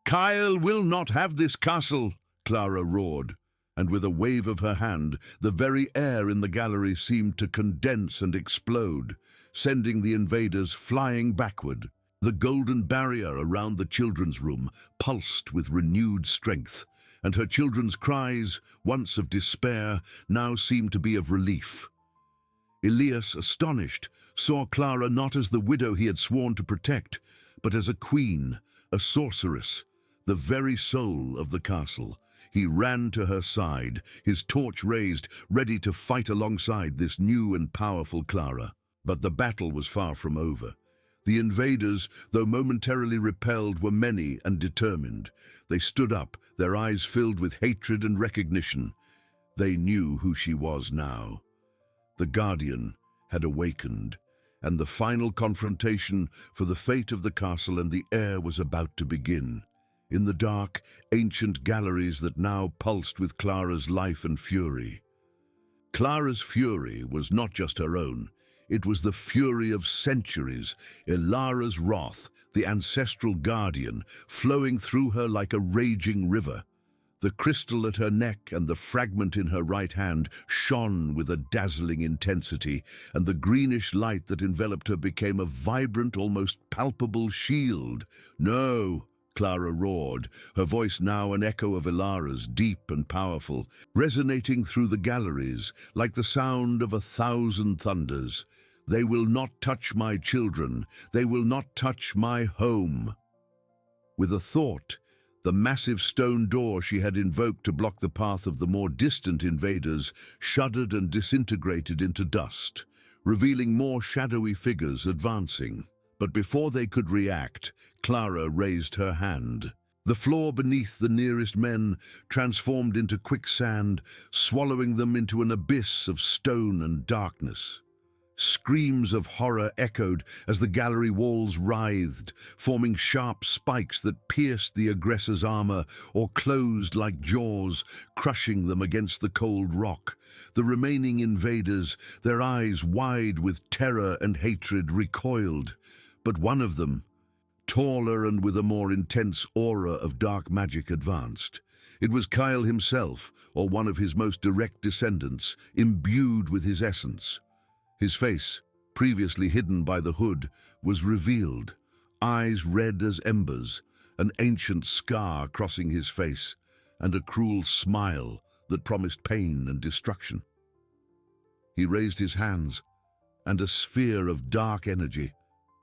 "Kyle will not have this castle," Clara roared, and with a wave of her hand, the very air in the gallery seemed to condense and explode, sending the invaders flying backward. The golden barrier around the children's room pulsed with renewed strength, and her children's cries, once of despair, now seemed to be of relief. Elias, astonished, saw Clara not as the widow he had sworn to protect, but as a queen, a sorceress, the very soul of the castle. He ran to her side, his torch raised, ready to fight alongside this new and powerful Clara. But the battle was far from over. The invaders, though momentarily repelled, were many and determined. They stood up, their eyes filled with hatred and recognition. They knew who she was now. The Guardian had awakened, and the final confrontation for the fate of the castle and the heir was about to begin. In the dark, ancient galleries that now pulsed with Clara's life and fury. Clara's fury was not just her own. It was the fury of centuries, Ilara's wrath, the ancestral guardian, flowing through her like a raging river. The crystal at her neck and the fragment in her right hand shone with a dazzling intensity, and the greenish light that enveloped her became a vibrant, almost palpable shield. "No!" Clara roared, her voice now an echo of Ilara's, deep and powerful, resonating through the galleries like the sound of 1,000 thunders. "They will not touch my children. They will not touch my home." With a thought, the massive stone door she had invoked to block the path of the more distant invaders shuddered and disintegrated into dust, revealing more shadowy figures advancing. But before they could react, Clara raised her hand. The floor beneath the nearest men transformed into quicksand, swallowing them into an abyss of stone and darkness. Screams of horror echoed as the gallery walls writhed, forming sharp spikes that pierced the aggressor's armor or closed like jaws, crushing them against the cold rock. The remaining invaders, their eyes wide with terror and hatred, recoiled. But one of them, taller and with a more intense aura of dark magic, advanced. It was Kyle himself, or one of his most direct descendants, imbued with his essence. His face, previously hidden by the hood, was revealed, eyes red as embers, an ancient scar crossing his face, and a cruel smile that promised pain and destruction. He raised his hands, and a sphere of dark energy,